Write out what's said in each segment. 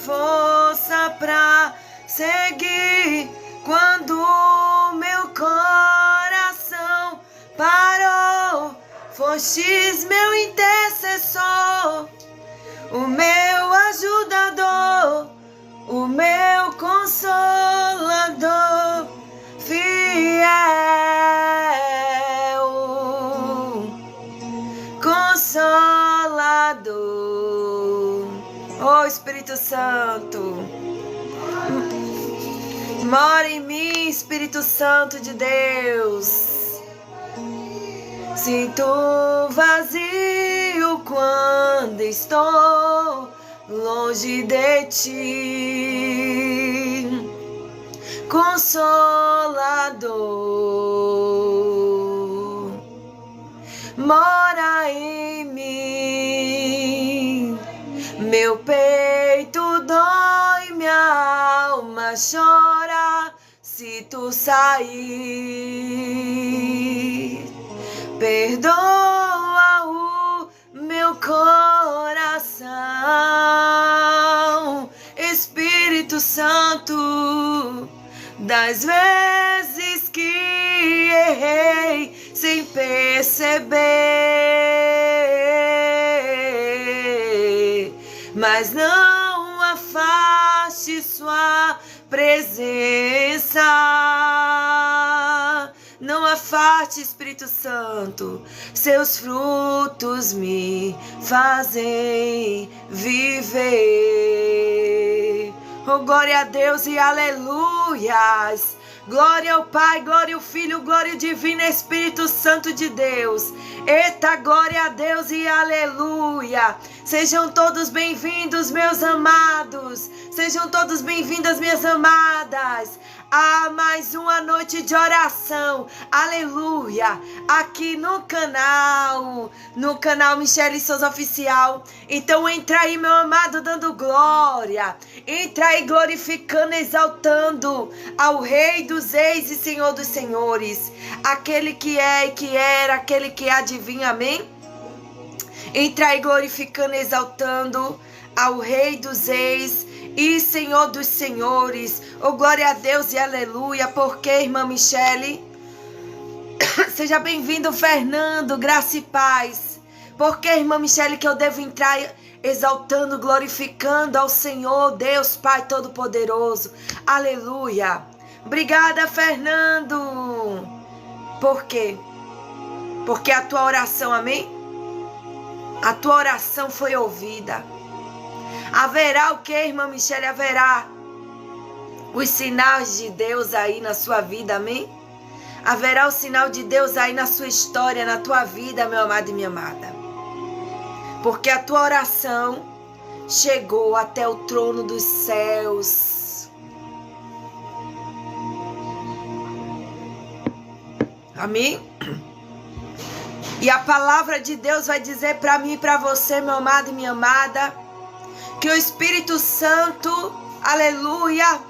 força pra seguir. Quando meu coração parou, fostes meu intercessor, o meu ajudador, o meu consolador, fiel, consolador. Oh Espírito Santo, mora em mim, Espírito Santo de Deus. Sinto vazio quando estou longe de ti, Consolador, mora em mim. Meu peito dói, minha alma chora se tu sair. Perdoa o meu coração, Espírito Santo, das vezes que errei sem perceber, mas não afaste sua presença. Não afaste, Espírito Santo, seus frutos me fazem viver. Oh, glória a Deus e aleluias. Glória ao Pai, glória ao Filho, glória ao Divino Espírito Santo de Deus. Eita, glória a Deus e aleluia. Sejam todos bem-vindos, meus amados. Sejam todos bem-vindas, minhas amadas, a mais uma noite de oração, aleluia, aqui no canal Michele Souza Oficial. Então entra aí, meu amado, dando glória, entra aí glorificando, exaltando ao Rei dos Reis e Senhor dos Senhores, aquele que é e que era, aquele que adivinha, amém? Entra aí glorificando, exaltando ao Rei dos Reis e Senhor dos Senhores. Oh, glória a Deus e aleluia. Porque, irmã Michele? Seja bem-vindo, Fernando, graça e paz. Porque, irmã Michele, que eu devo entrar exaltando, glorificando ao Senhor, Deus Pai Todo-Poderoso. Aleluia. Obrigada, Fernando. Por quê? Porque a tua oração, amém? A tua oração foi ouvida. Haverá o que, irmã Michele? Haverá os sinais de Deus aí na sua vida, amém? Haverá o sinal de Deus aí na sua história, na tua vida, meu amado e minha amada. Porque a tua oração chegou até o trono dos céus. Amém? E a palavra de Deus vai dizer para mim e para você, meu amado e minha amada, que o Espírito Santo, aleluia,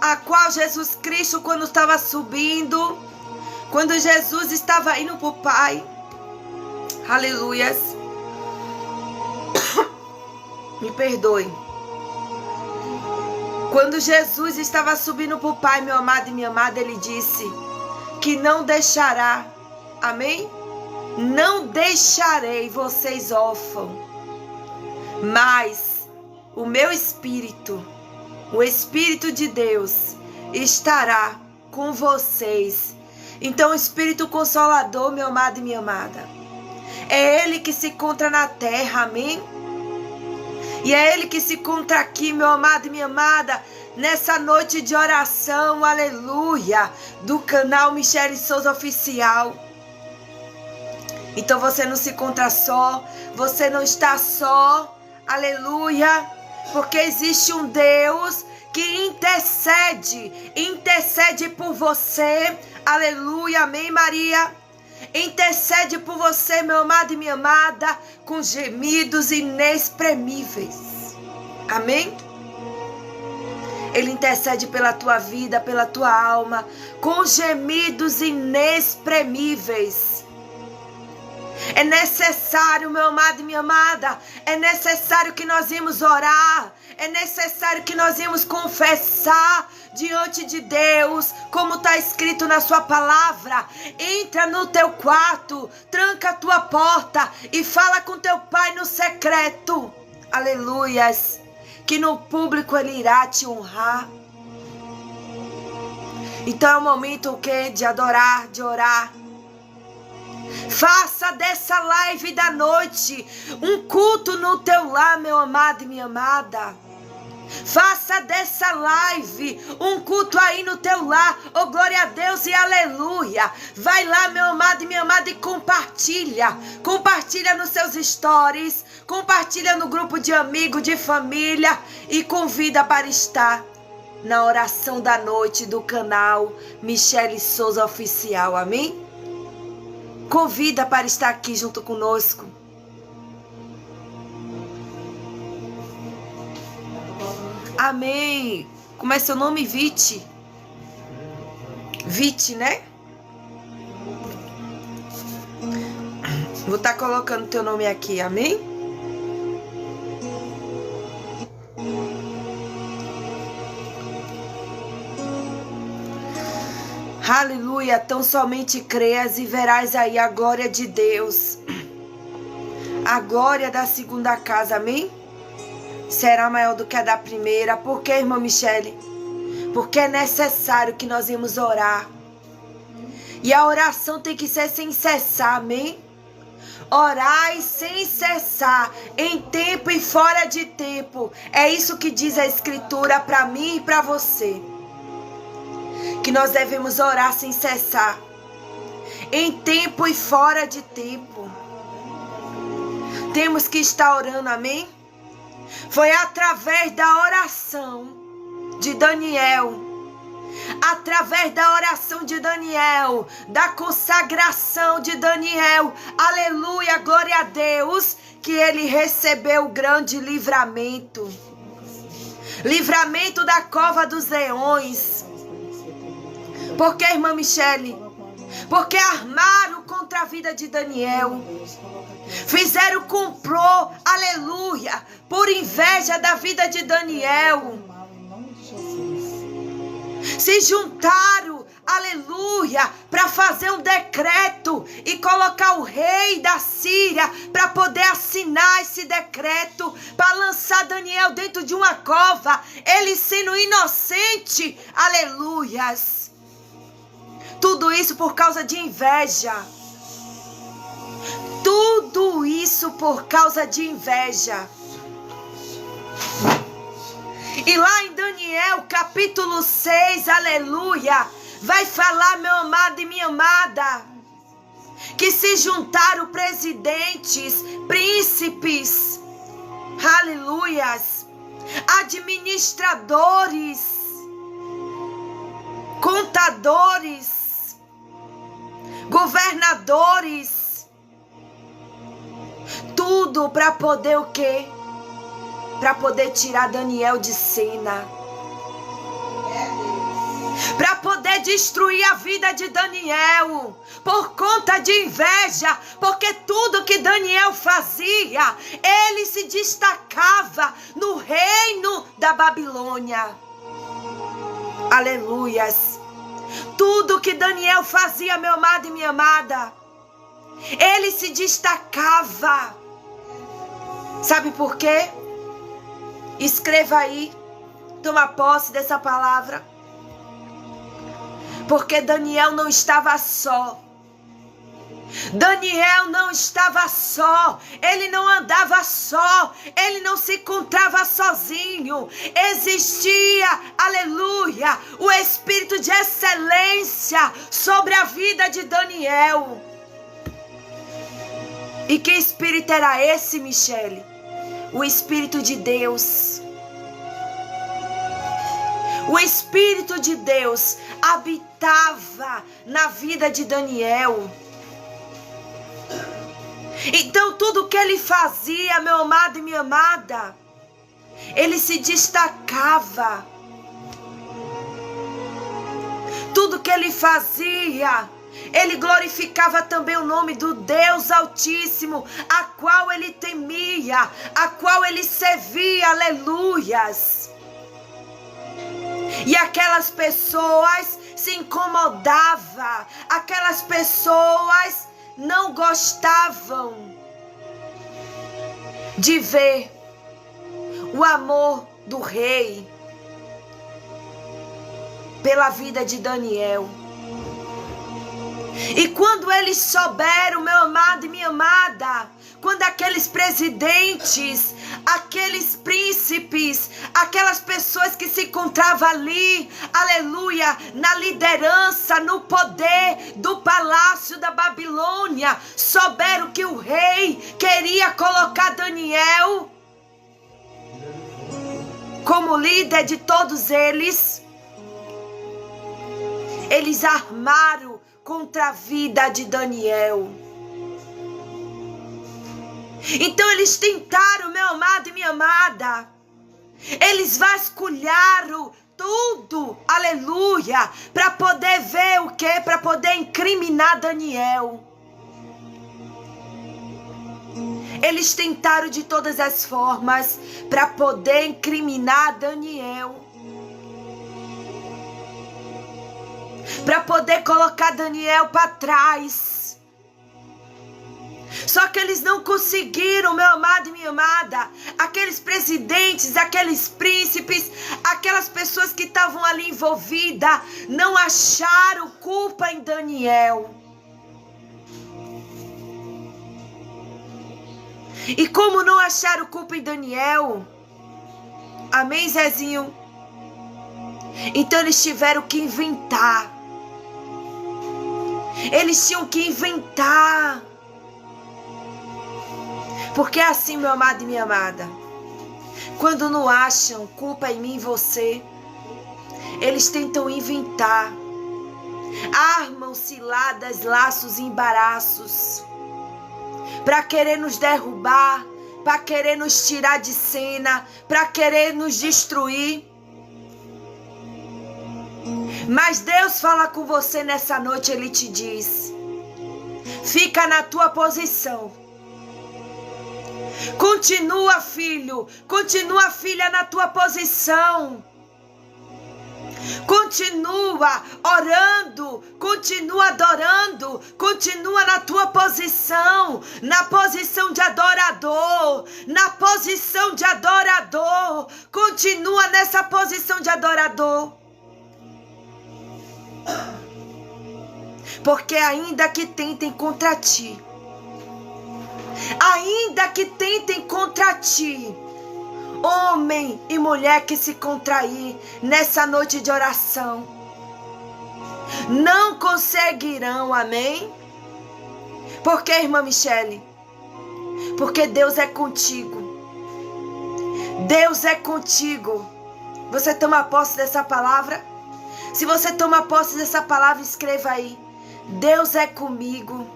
a qual Jesus Cristo, quando estava subindo, quando Jesus estava indo para o Pai, aleluias, me perdoe, quando Jesus estava subindo para o Pai, meu amado e minha amada, ele disse que não deixará, amém? Não deixarei vocês órfãos, mas o meu Espírito, o Espírito de Deus, estará com vocês. Então, o Espírito Consolador, meu amado e minha amada, é Ele que se encontra na terra, amém? E é Ele que se encontra aqui, meu amado e minha amada, nessa noite de oração, aleluia, do canal Michele Souza Oficial. Então, você não se encontra só, você não está só, aleluia. Porque existe um Deus que intercede por você, aleluia, amém, Maria? Intercede por você, meu amado e minha amada, com gemidos inexprimíveis, amém? Ele intercede pela tua vida, pela tua alma, com gemidos inexprimíveis. É necessário, meu amado e minha amada, é necessário que nós íamos orar, é necessário que nós íamos confessar diante de Deus, como está escrito na sua palavra. Entra no teu quarto, tranca a tua porta e fala com teu pai no secreto. Aleluias. Que no público ele irá te honrar. Então é o momento o quê? De adorar, de orar. Faça dessa live da noite um culto no teu lar, meu amado e minha amada. Faça dessa live um culto aí no teu lar. Oh, glória a Deus e aleluia. Vai lá, meu amado e minha amada, e compartilha. Compartilha nos seus stories. Compartilha no grupo de amigos, de família. E convida para estar na oração da noite do canal Michele Souza Oficial. Amém? Convida para estar aqui junto conosco. Amém. Como é seu nome? Vite. Vite, né? Vou estar colocando teu nome aqui. Amém? Aleluia. Tão somente creias e verás aí a glória de Deus. A glória da segunda casa. Amém? Será maior do que a da primeira. Por quê, irmã Michele? Porque é necessário que nós vamos orar. E a oração tem que ser sem cessar, amém? Orai sem cessar, em tempo e fora de tempo. É isso que diz a Escritura para mim e para você. Que nós devemos orar sem cessar, em tempo e fora de tempo. Temos que estar orando, amém? Foi através da oração de Daniel, através da oração de Daniel, da consagração de Daniel, aleluia, glória a Deus, que ele recebeu o grande livramento. Livramento da cova dos leões. Por que, irmã Michele? Porque armaram contra a vida de Daniel. Fizeram complô, aleluia, por inveja da vida de Daniel. Se juntaram, aleluia, para fazer um decreto e colocar o rei da Síria para poder assinar esse decreto, para lançar Daniel dentro de uma cova, ele sendo inocente, aleluias. Tudo isso por causa de inveja. Tudo isso por causa de inveja. E lá em Daniel capítulo 6, aleluia, vai falar, meu amado e minha amada, que se juntaram presidentes, príncipes, aleluias, administradores, contadores, governadores, tudo para poder o quê? Para poder tirar Daniel de cena. Para poder destruir a vida de Daniel. Por conta de inveja. Porque tudo que Daniel fazia, ele se destacava no reino da Babilônia. Aleluias. Tudo que Daniel fazia, meu amado e minha amada, ele se destacava. Sabe por quê? Escreva aí, toma posse dessa palavra. Porque Daniel não estava só. Daniel não estava só. Ele não andava só. Ele não se encontrava sozinho. Existia, aleluia, o espírito de excelência sobre a vida de Daniel. E que espírito era esse, Michele? O Espírito de Deus. O Espírito de Deus habitava na vida de Daniel. Então tudo que ele fazia, meu amado e minha amada, ele se destacava. Tudo que ele fazia, Ele glorificava também o nome do Deus Altíssimo, a qual ele temia, a qual ele servia, aleluias. E aquelas pessoas se incomodavam, aquelas pessoas não gostavam de ver o amor do rei pela vida de Daniel. E quando eles souberam, meu amado e minha amada, quando aqueles presidentes, aqueles príncipes, aquelas pessoas que se encontravam ali, aleluia, na liderança, no poder do palácio da Babilônia, souberam que o rei queria colocar Daniel como líder de todos eles, eles armaram contra a vida de Daniel. Então eles tentaram, meu amado e minha amada, eles vasculharam tudo, aleluia, para poder ver o quê? Para poder incriminar Daniel. Eles tentaram de todas as formas para poder incriminar Daniel, para poder colocar Daniel para trás. Só que eles não conseguiram, meu amado e minha amada. Aqueles presidentes, aqueles príncipes, aquelas pessoas que estavam ali envolvidas, não acharam culpa em Daniel. E como não acharam culpa em Daniel, amém, Zezinho? Então eles tiveram que inventar. Eles tinham que inventar. Porque é assim, meu amado e minha amada, quando não acham culpa em mim e em você, eles tentam inventar. Armam ciladas, laços e embaraços para querer nos derrubar, para querer nos tirar de cena, para querer nos destruir. Mas Deus fala com você nessa noite, Ele te diz: fica na tua posição. Continua, filho, continua, filha, na tua posição. Continua orando, continua adorando, continua na tua posição, na posição de adorador, na posição de adorador. Continua nessa posição de adorador. Porque ainda que tentem contra ti, ainda que tentem contra ti, homem e mulher que se contrair nessa noite de oração, não conseguirão, amém? Por que, irmã Michele? Porque Deus é contigo. Deus é contigo. Você toma posse dessa palavra? Se você toma posse dessa palavra, escreva aí: Deus é comigo.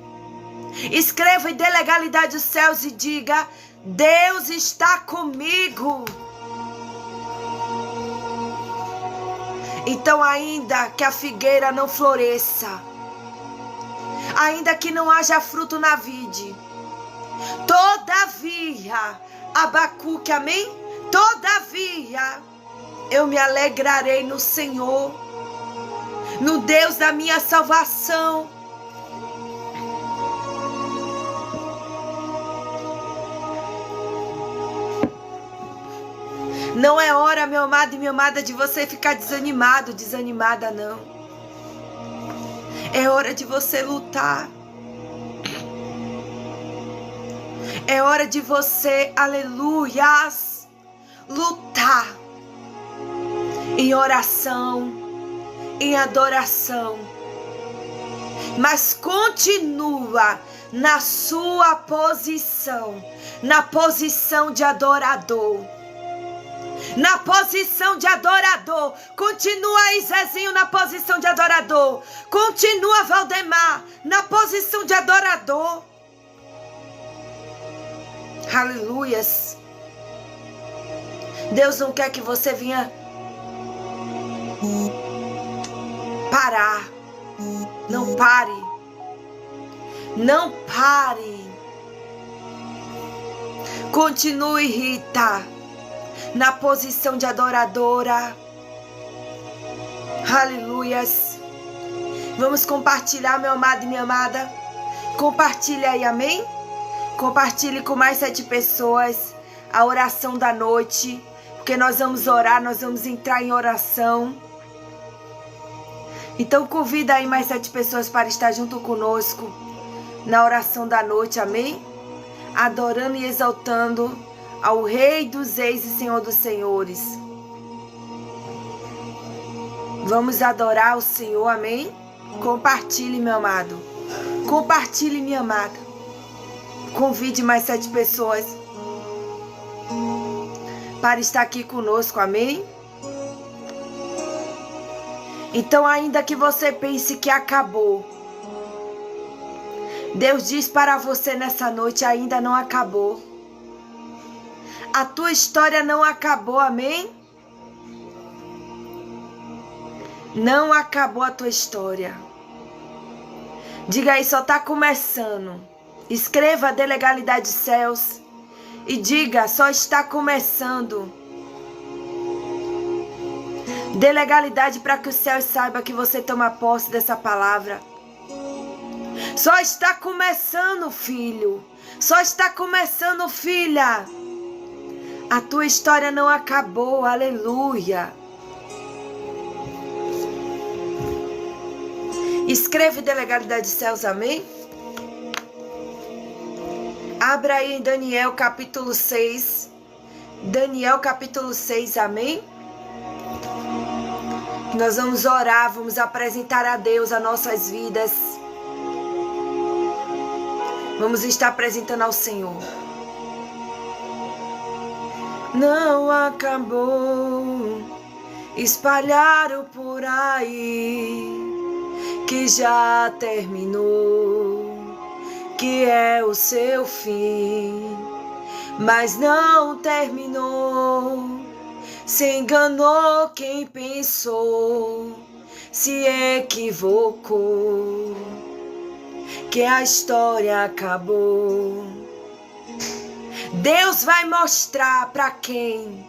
Escreva e dê legalidade aos céus e diga: Deus está comigo. Então, ainda que a figueira não floresça, ainda que não haja fruto na vide, todavia, Abacuque, amém? Todavia, eu me alegrarei no Senhor, no Deus da minha salvação. Não é hora, meu amado e minha amada, de você ficar desanimado, desanimada, não. É hora de você lutar. É hora de você, aleluias, lutar em oração, em adoração. Mas continua na sua posição, na posição de adorador. Na posição de adorador. Continua aí, Zezinho, na posição de adorador. Continua, Valdemar, na posição de adorador. Aleluias. Deus não quer que você venha parar. Não pare. Não pare. Continue, Rita, na posição de adoradora. Aleluias. Vamos compartilhar, meu amado e minha amada. Compartilhe aí, amém? Compartilhe com mais 7 pessoas a oração da noite. Porque nós vamos orar, nós vamos entrar em oração. Então convida aí mais 7 pessoas para estar junto conosco na oração da noite, amém? Adorando e exaltando ao Rei dos Reis e Senhor dos Senhores. Vamos adorar o Senhor, amém? Compartilhe, meu amado. Compartilhe, minha amada. Convide mais 7 pessoas para estar aqui conosco, amém? Então, ainda que você pense que acabou, Deus diz para você nessa noite, ainda não acabou. A tua história não acabou, amém? Não acabou a tua história. Diga aí, só está começando. Escreva de legalidade céus e diga, só está começando. Dê legalidade para que o céu saiba que você toma posse dessa palavra. Só está começando, filho. Só está começando, filha. A tua história não acabou, aleluia. Escreve de legalidade de céus, amém? Abra aí em Daniel capítulo 6. Daniel capítulo 6, amém? Nós vamos orar, vamos apresentar a Deus as nossas vidas. Vamos estar apresentando ao Senhor. Não acabou, espalharam por aí que já terminou, que é o seu fim, mas não terminou. Se enganou quem pensou, se equivocou, que a história acabou. Deus vai mostrar para quem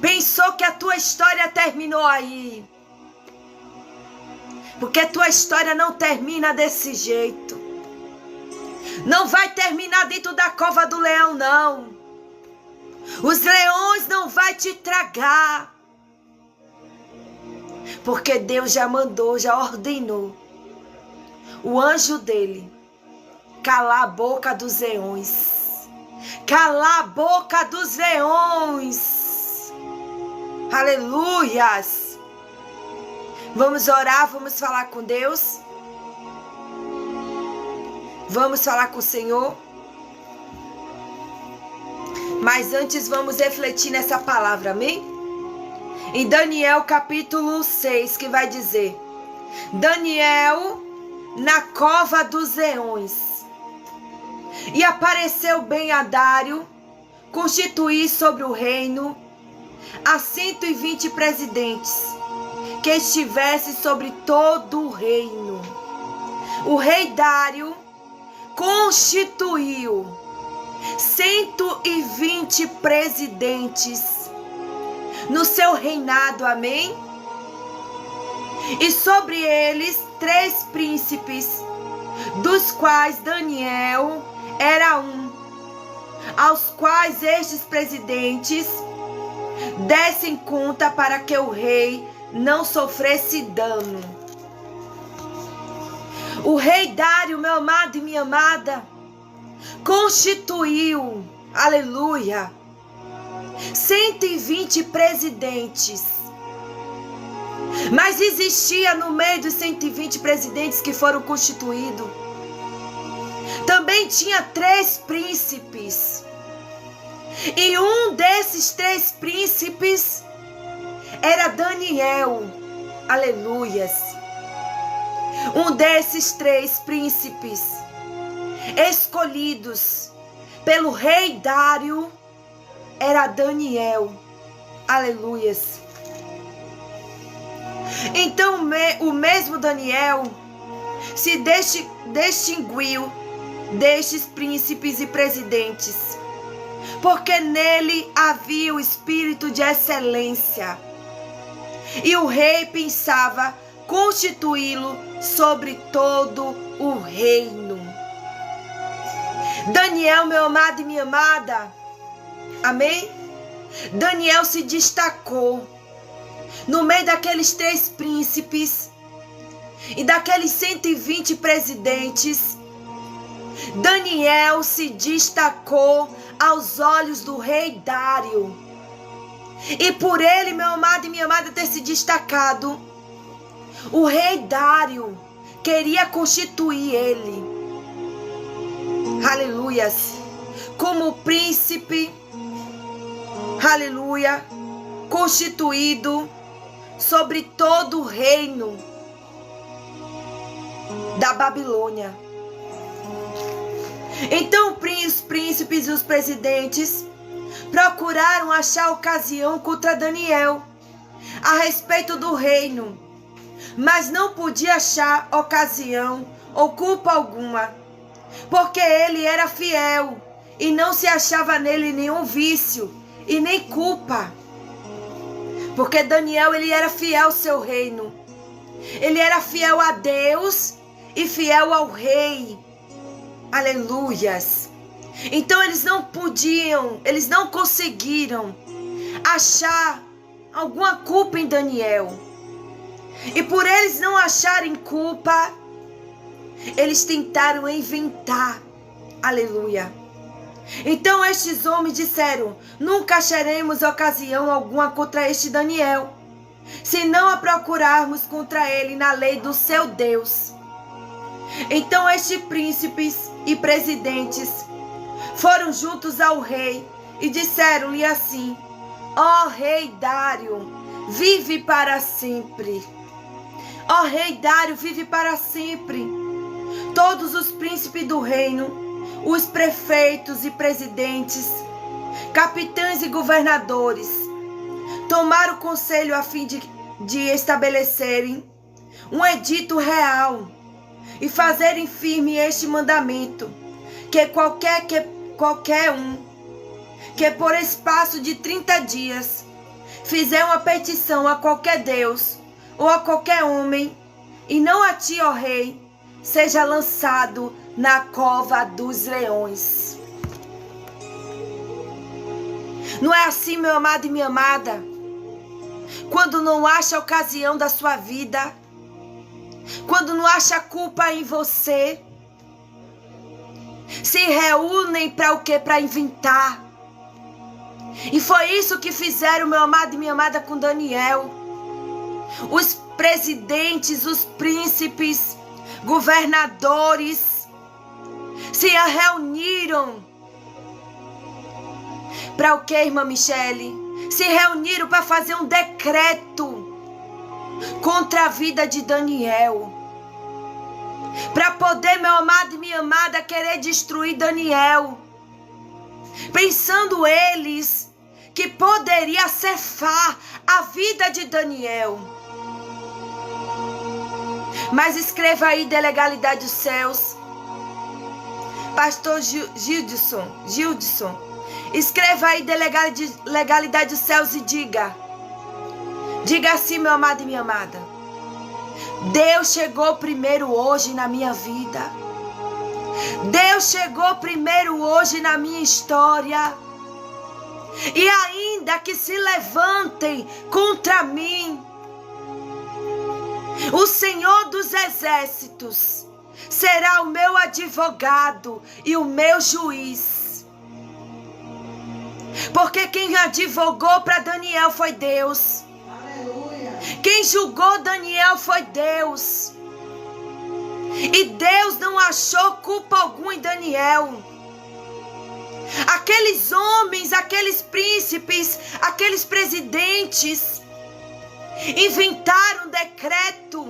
pensou que a tua história terminou aí. Porque tua história não termina desse jeito. Não vai terminar dentro da cova do leão, não. Os leões não vão te tragar. Porque Deus já mandou, já ordenou o anjo dele calar a boca dos leões. Calar a boca dos leões. Aleluias. Vamos orar, vamos falar com Deus. Vamos falar com o Senhor. Mas antes vamos refletir nessa palavra, amém? Em Daniel capítulo 6, que vai dizer: Daniel na cova dos leões. E apareceu bem a Dário constituir sobre o reino a 120 presidentes, que estivesse sobre todo o reino. O rei Dário constituiu 120 presidentes no seu reinado, amém? E sobre eles 3 príncipes, dos quais Daniel era um, aos quais estes presidentes dessem conta para que o rei não sofresse dano. O rei Dário, meu amado e minha amada, constituiu, aleluia, 120 presidentes. Mas existia no meio dos 120 presidentes que foram constituídos, também tinha 3 príncipes. E um desses 3 príncipes era Daniel, aleluias. Um desses 3 príncipes escolhidos pelo rei Dário era Daniel, aleluias. Então o mesmo Daniel se distinguiu destes príncipes e presidentes, porque nele havia o espírito de excelência, e o rei pensava constituí-lo sobre todo o reino. Daniel, meu amado e minha amada, amém? Daniel se destacou no meio daqueles 3 príncipes e daqueles 120 presidentes. Daniel se destacou aos olhos do rei Dário. E por ele, meu amado e minha amada, ter se destacado, o rei Dário queria constituir ele, aleluias, como príncipe, aleluia, constituído sobre todo o reino da Babilônia. Então os príncipes e os presidentes procuraram achar ocasião contra Daniel a respeito do reino, mas não podia achar ocasião ou culpa alguma, porque ele era fiel e não se achava nele nenhum vício e nem culpa. Porque Daniel, ele era fiel ao seu reino. Ele era fiel a Deus e fiel ao rei. Aleluias. Então eles não conseguiram achar alguma culpa em Daniel. E por eles não acharem culpa, eles tentaram inventar. Aleluia. Então estes homens disseram: nunca acharemos ocasião alguma contra este Daniel, se não a procurarmos contra ele na lei do seu Deus. Então estes príncipes e presidentes foram juntos ao rei e disseram-lhe assim: ó rei Dário, vive para sempre. Ó rei Dário, vive para sempre. Todos os príncipes do reino, os prefeitos e presidentes, capitães e governadores, tomaram conselho a fim de estabelecerem um edito real e fazerem firme este mandamento, que qualquer um que por espaço de 30 dias fizer uma petição a qualquer Deus ou a qualquer homem, e não a ti, ó rei, seja lançado na cova dos leões. Não é assim, meu amado e minha amada? Quando não acha ocasião da sua vida, quando não acha culpa em você, se reúnem para o quê? Para inventar. E foi isso que fizeram, meu amado e minha amada, com Daniel. Os presidentes, os príncipes, governadores se reuniram para o que, irmã Michele? Se reuniram para fazer um decreto contra a vida de Daniel, para poder, meu amado e minha amada, querer destruir Daniel, pensando eles que poderia cefar a vida de Daniel. Mas escreva aí de legalidade dos céus, pastor Gildson, escreva aí de legalidade dos céus e diga assim, meu amado e minha amada: Deus chegou primeiro hoje na minha vida. Deus chegou primeiro hoje na minha história. E ainda que se levantem contra mim, o Senhor dos Exércitos será o meu advogado e o meu juiz. Porque quem advogou para Daniel foi Deus. Aleluia. Quem julgou Daniel foi Deus. E Deus não achou culpa alguma em Daniel. Aqueles homens, aqueles príncipes, aqueles presidentes inventaram um decreto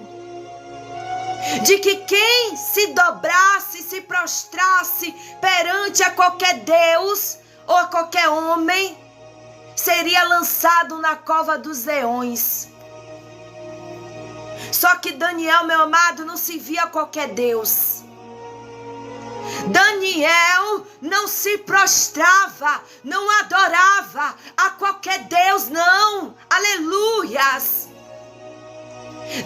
de que quem se dobrasse, se prostrasse perante a qualquer Deus ou a qualquer homem, seria lançado na cova dos leões. Só que Daniel, meu amado, não se via a qualquer Deus. Daniel não se prostrava, não adorava a qualquer Deus, não. Aleluias.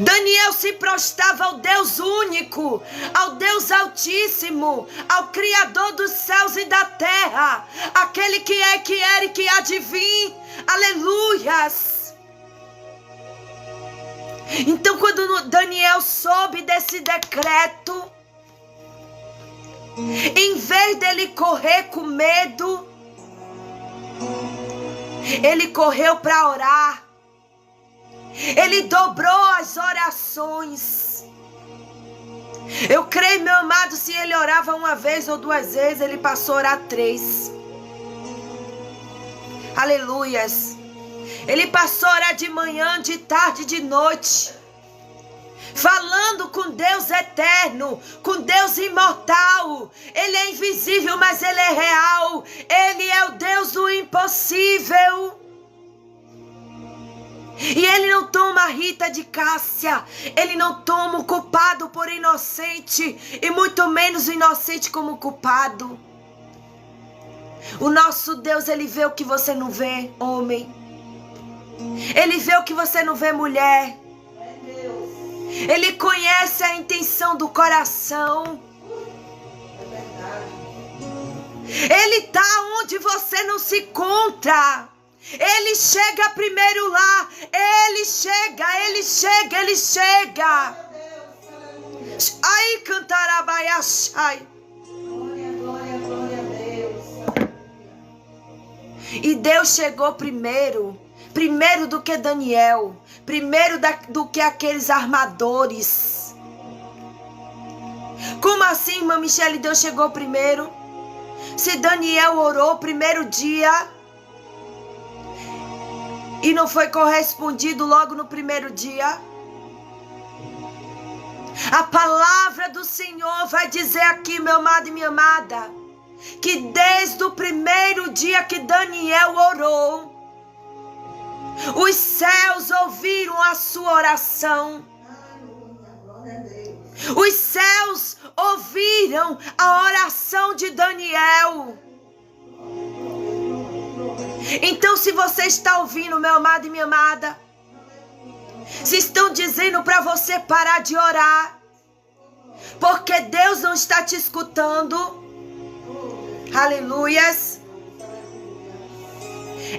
Daniel se prostrava ao Deus único, ao Deus altíssimo, ao Criador dos céus e da terra, aquele que é, que era e que há de vir. Aleluias. Então, quando Daniel soube desse decreto, em vez dele correr com medo, ele correu para orar. Ele dobrou as orações. Eu creio, meu amado, se ele orava uma vez ou duas vezes, ele passou a orar 3. Aleluias. Ele passou a orar de manhã, de tarde, de noite, falando com Deus eterno, com Deus imortal. Ele é invisível, mas ele é real. Ele é o Deus do impossível. E ele não toma Rita de Cássia. Ele não toma o culpado por inocente, e muito menos o inocente como culpado. O nosso Deus, ele vê o que você não vê, homem. Ele vê o que você não vê, mulher. Ele conhece a intenção do coração. Ele está onde você não se encontra. Ele chega primeiro lá. Ele chega, ele chega, ele chega. Ai, cantarabaiachai. Glória, glória a Deus. E Deus chegou primeiro do que Daniel, primeiro do que aqueles armadores. Como assim, irmã Michele, Deus chegou primeiro? Se Daniel orou o primeiro dia e não foi correspondido logo no primeiro dia, a palavra do Senhor vai dizer aqui, meu amado e minha amada, que desde o primeiro dia que Daniel orou, os céus ouviram a sua oração. Os céus ouviram a oração de Daniel. Então, se você está ouvindo, meu amado e minha amada, se estão dizendo para você parar de orar, porque Deus não está te escutando, aleluias,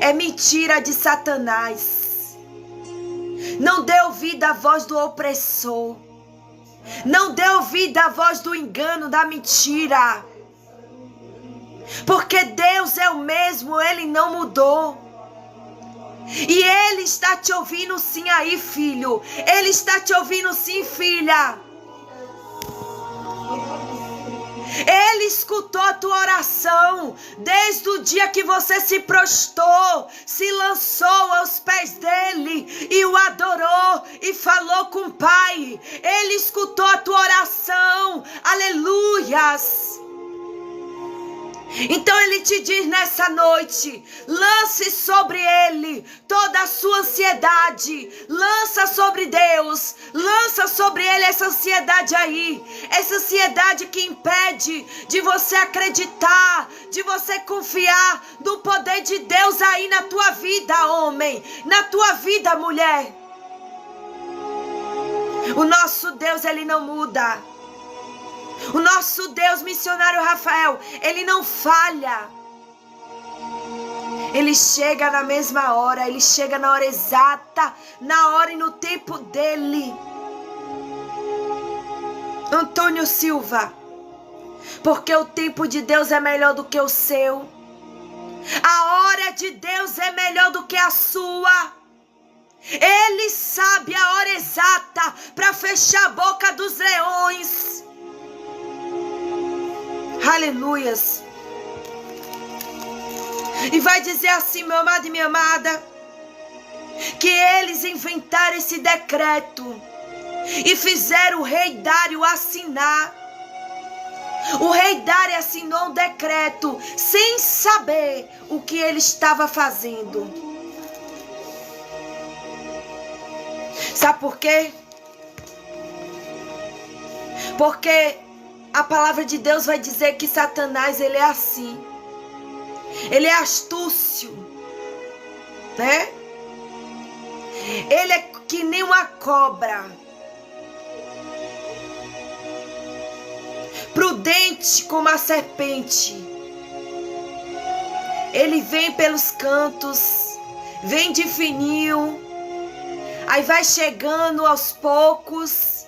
é mentira de Satanás. Não dê ouvido à voz do opressor. Não dê ouvido à voz do engano, da mentira. Porque Deus é o mesmo, Ele não mudou. E Ele está te ouvindo sim aí, filho. Ele está te ouvindo sim, filha. Ele escutou a tua oração desde o dia que você se prostrou, se lançou aos pés dele e o adorou e falou com o Pai. Ele escutou a tua oração. Aleluias. Então ele te diz nessa noite, lance sobre ele toda a sua ansiedade, lança sobre Deus, lança sobre ele essa ansiedade aí, essa ansiedade que impede de você acreditar, de você confiar no poder de Deus aí na tua vida, homem, na tua vida, mulher. O nosso Deus, ele não muda. O nosso Deus, missionário Rafael, ele não falha. Ele chega na mesma hora, ele chega na hora exata, na hora e no tempo dele. Antônio Silva, porque o tempo de Deus é melhor do que o seu. A hora de Deus é melhor do que a sua. Ele sabe a hora exata para fechar a boca dos leões. Aleluias. E vai dizer assim, meu amado e minha amada, que eles inventaram esse decreto e fizeram o rei Dário assinar. O rei Dário assinou um decreto sem saber o que ele estava fazendo. Sabe por quê? Porque a palavra de Deus vai dizer que Satanás, ele é assim. Ele é astúcio, né? Ele é que nem uma cobra. Prudente como a serpente. Ele vem pelos cantos, vem de fininho, aí vai chegando aos poucos,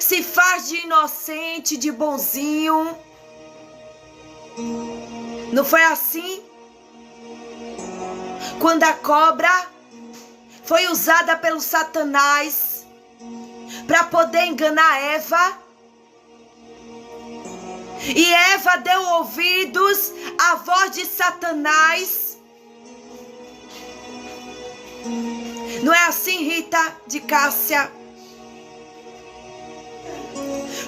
se faz de inocente, de bonzinho. Não foi assim? Quando a cobra foi usada pelo Satanás para poder enganar Eva, e Eva deu ouvidos à voz de Satanás. Não é assim, Rita de Cássia?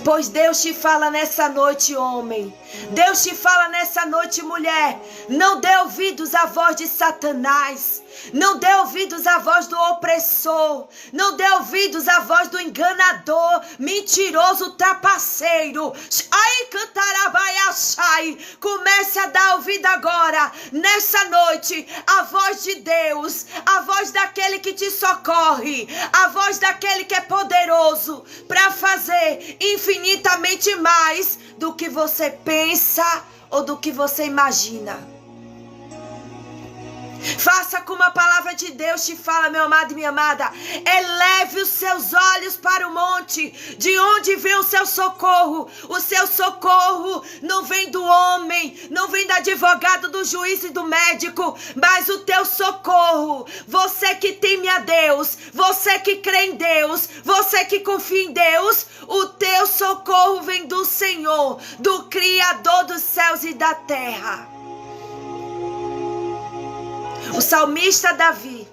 Pois Deus te fala nessa noite, homem. Deus te fala nessa noite, mulher. Não dê ouvidos à voz de Satanás. Não dê ouvidos à voz do opressor. Não dê ouvidos à voz do enganador, mentiroso, trapaceiro. Ai, cantarabaiaxai. Comece a dar ouvido agora, nessa noite, a voz de Deus, a voz daquele que te socorre, a voz daquele que é poderoso para fazer infinitamente mais do que você pensa ou do que você imagina. Faça como a palavra de Deus te fala, meu amado e minha amada. Eleve os seus olhos para o monte, de onde vem o seu socorro. O seu socorro não vem do homem, não vem do advogado, do juiz e do médico, mas o teu socorro, você que teme a Deus, você que crê em Deus, você que confia em Deus, o teu socorro vem do Senhor, do Criador dos céus e da terra. O salmista Davi,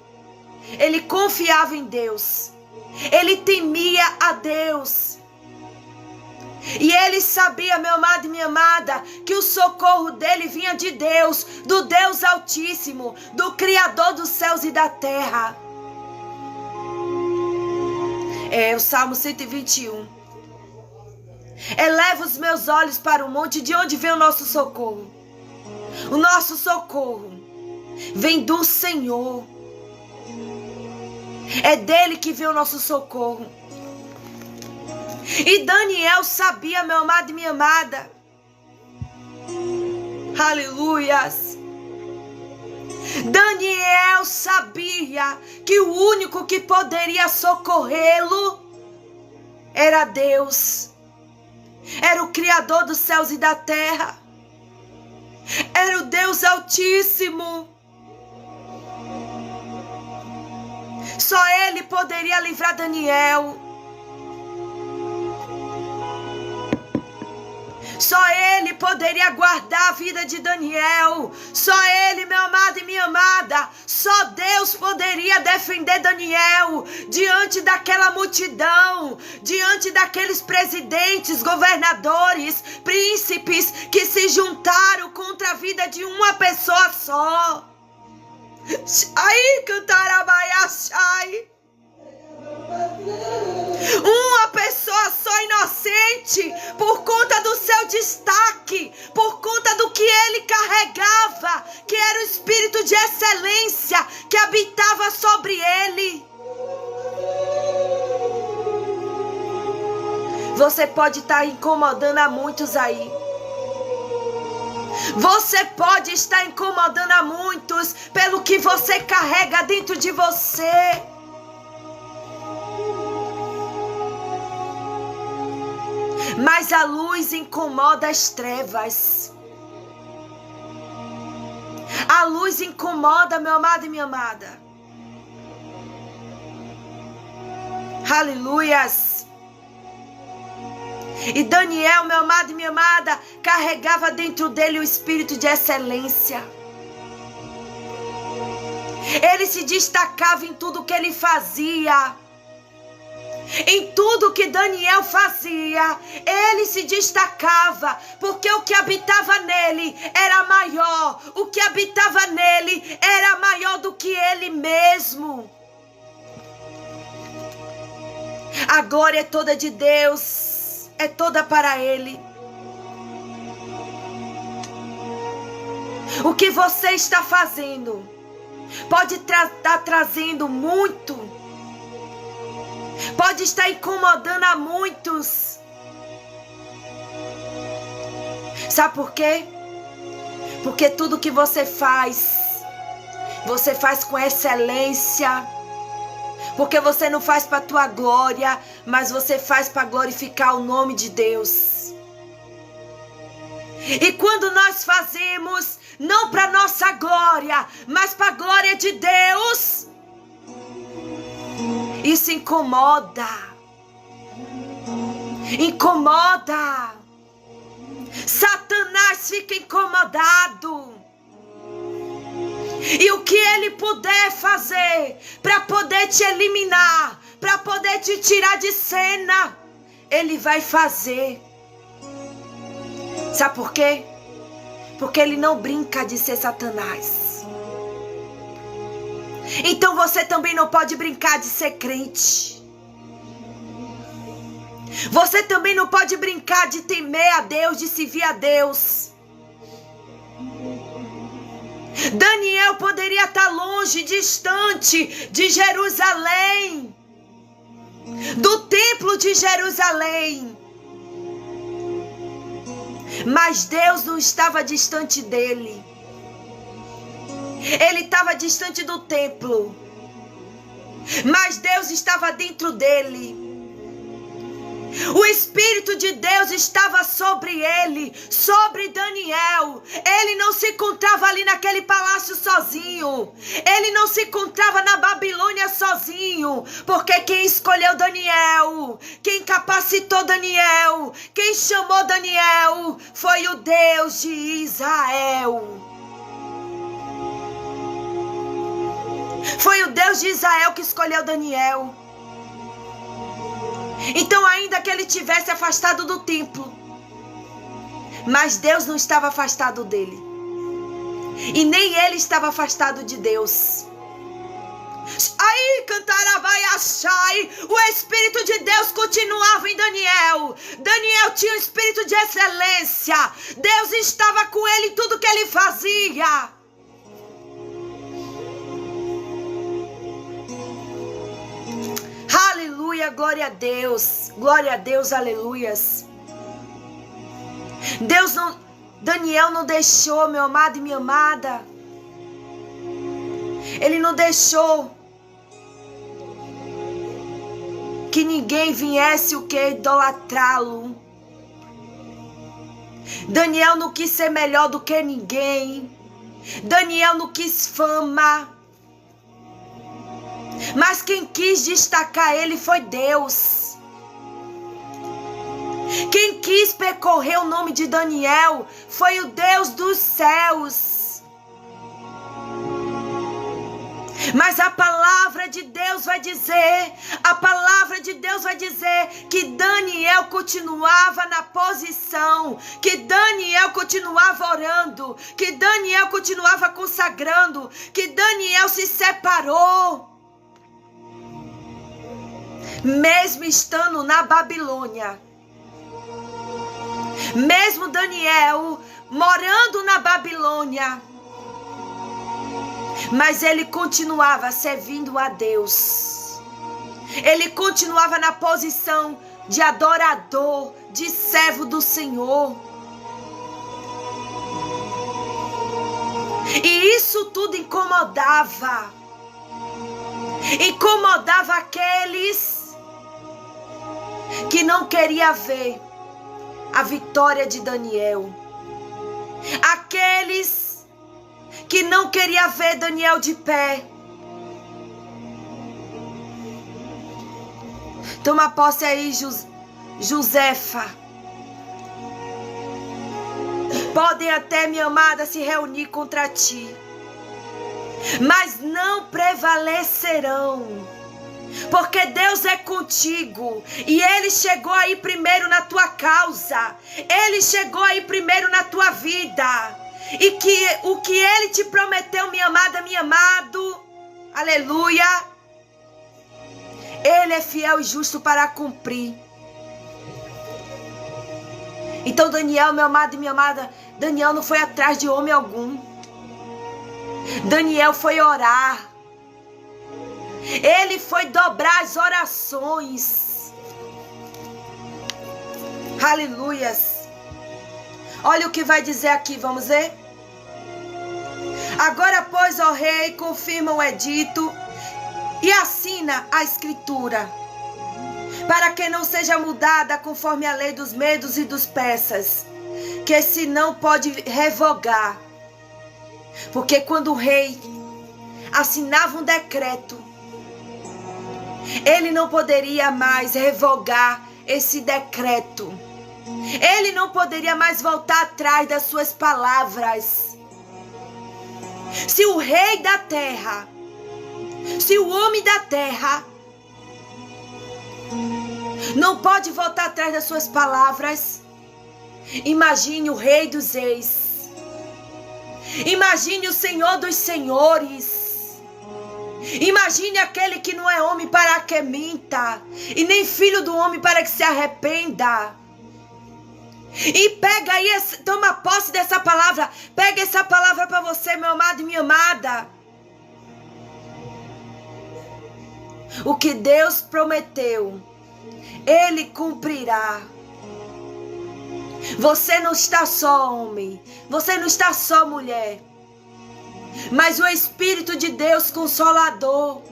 ele confiava em Deus, ele temia a Deus, e ele sabia, meu amado e minha amada, que o socorro dele vinha de Deus, do Deus Altíssimo, do Criador dos céus e da terra. É o Salmo 121. Eleva os meus olhos para o monte, de onde vem o nosso socorro. O nosso socorro vem do Senhor. É dele que vem o nosso socorro. E Daniel sabia, meu amado e minha amada. Aleluias. Daniel sabia que o único que poderia socorrê-lo era Deus. Era o Criador dos céus e da terra. Era o Deus Altíssimo. Só ele poderia livrar Daniel. Só ele poderia guardar a vida de Daniel. Só ele, meu amado e minha amada. Só Deus poderia defender Daniel diante daquela multidão, diante daqueles presidentes, governadores, príncipes que se juntaram contra a vida de uma pessoa só. Aí, cantarabaiaxai. Uma pessoa só inocente, por conta do seu destaque, por conta do que ele carregava, que era o espírito de excelência que habitava sobre ele. Você pode estar incomodando a muitos aí. Você pode estar incomodando a muitos pelo que você carrega dentro de você. Mas a luz incomoda as trevas. A luz incomoda, meu amado e minha amada. Aleluias. E Daniel, meu amado e minha amada, carregava dentro dele o espírito de excelência. Ele se destacava em tudo que ele fazia. Em tudo que Daniel fazia, ele se destacava, porque o que habitava nele era maior. O que habitava nele era maior do que ele mesmo. A glória é toda de Deus. é toda para Ele. O que você está fazendo pode estar trazendo muito, pode estar incomodando a muitos. Sabe por quê? Porque tudo que você faz com excelência. Porque você não faz para a tua glória, mas você faz para glorificar o nome de Deus. E quando nós fazemos, não para nossa glória, mas para a glória de Deus, isso incomoda. Incomoda. Satanás fica incomodado. E o que ele puder fazer para poder te eliminar, para poder te tirar de cena, ele vai fazer. Sabe por quê? Porque ele não brinca de ser Satanás. Então você também não pode brincar de ser crente. Você também não pode brincar de temer a Deus, de servir a Deus. Daniel poderia estar longe, distante de Jerusalém, do templo de Jerusalém. Mas Deus não estava distante dele. Ele estava distante do templo, mas Deus estava dentro dele. O Espírito de Deus estava sobre ele, sobre Daniel. Ele não se encontrava ali naquele palácio sozinho. Ele não se encontrava na Babilônia sozinho. Porque quem escolheu Daniel, quem capacitou Daniel, quem chamou Daniel, foi o Deus de Israel. Foi o Deus de Israel que escolheu Daniel. Então, ainda que ele tivesse afastado do templo, mas Deus não estava afastado dele. E nem ele estava afastado de Deus. Aí, cantarabai achai, o Espírito de Deus continuava em Daniel. Daniel tinha um espírito de excelência. Deus estava com ele em tudo que ele fazia. Aleluia, glória a Deus, aleluias. Daniel não deixou, meu amado e minha amada. Ele não deixou que ninguém viesse idolatrá-lo. Daniel não quis ser melhor do que ninguém. Daniel não quis fama. Mas quem quis destacar ele foi Deus. Quem quis percorrer o nome de Daniel foi o Deus dos céus. Mas a palavra de Deus vai dizer, que Daniel continuava na posição, que Daniel continuava orando, que Daniel continuava consagrando, que Daniel se separou. Mesmo estando na Babilônia, mesmo Daniel morando na Babilônia, mas ele continuava servindo a Deus. Ele continuava na posição de adorador, de servo do Senhor. E isso tudo incomodava aqueles que não queria ver a vitória de Daniel. Aqueles que não queria ver Daniel de pé. Toma posse aí, Josefa. Podem até, minha amada, se reunir contra ti, mas não prevalecerão. Porque Deus é contigo. E Ele chegou aí primeiro na tua causa. Ele chegou aí primeiro na tua vida. E que o que Ele te prometeu, minha amada, meu amado, aleluia, Ele é fiel e justo para cumprir. Então Daniel, meu amado e minha amada, Daniel não foi atrás de homem algum. Daniel foi orar. Ele foi dobrar as orações. Aleluias. Olha o que vai dizer aqui, vamos ver? Agora, pois, ó rei, confirma o edito e assina a escritura, para que não seja mudada conforme a lei dos medos e dos persas, que se não pode revogar. Porque quando o rei assinava um decreto, ele não poderia mais revogar esse decreto. Ele não poderia mais voltar atrás das suas palavras. Se o rei da terra, se o homem da terra não pode voltar atrás das suas palavras, imagine o rei dos reis. Imagine o Senhor dos senhores. Imagine aquele que não é homem para que minta, e nem filho do homem para que se arrependa. E pega aí, toma posse dessa palavra. Pega essa palavra para você, meu amado e minha amada. O que Deus prometeu, Ele cumprirá. Você não está só, homem. Você não está só, mulher. Mas o Espírito de Deus Consolador,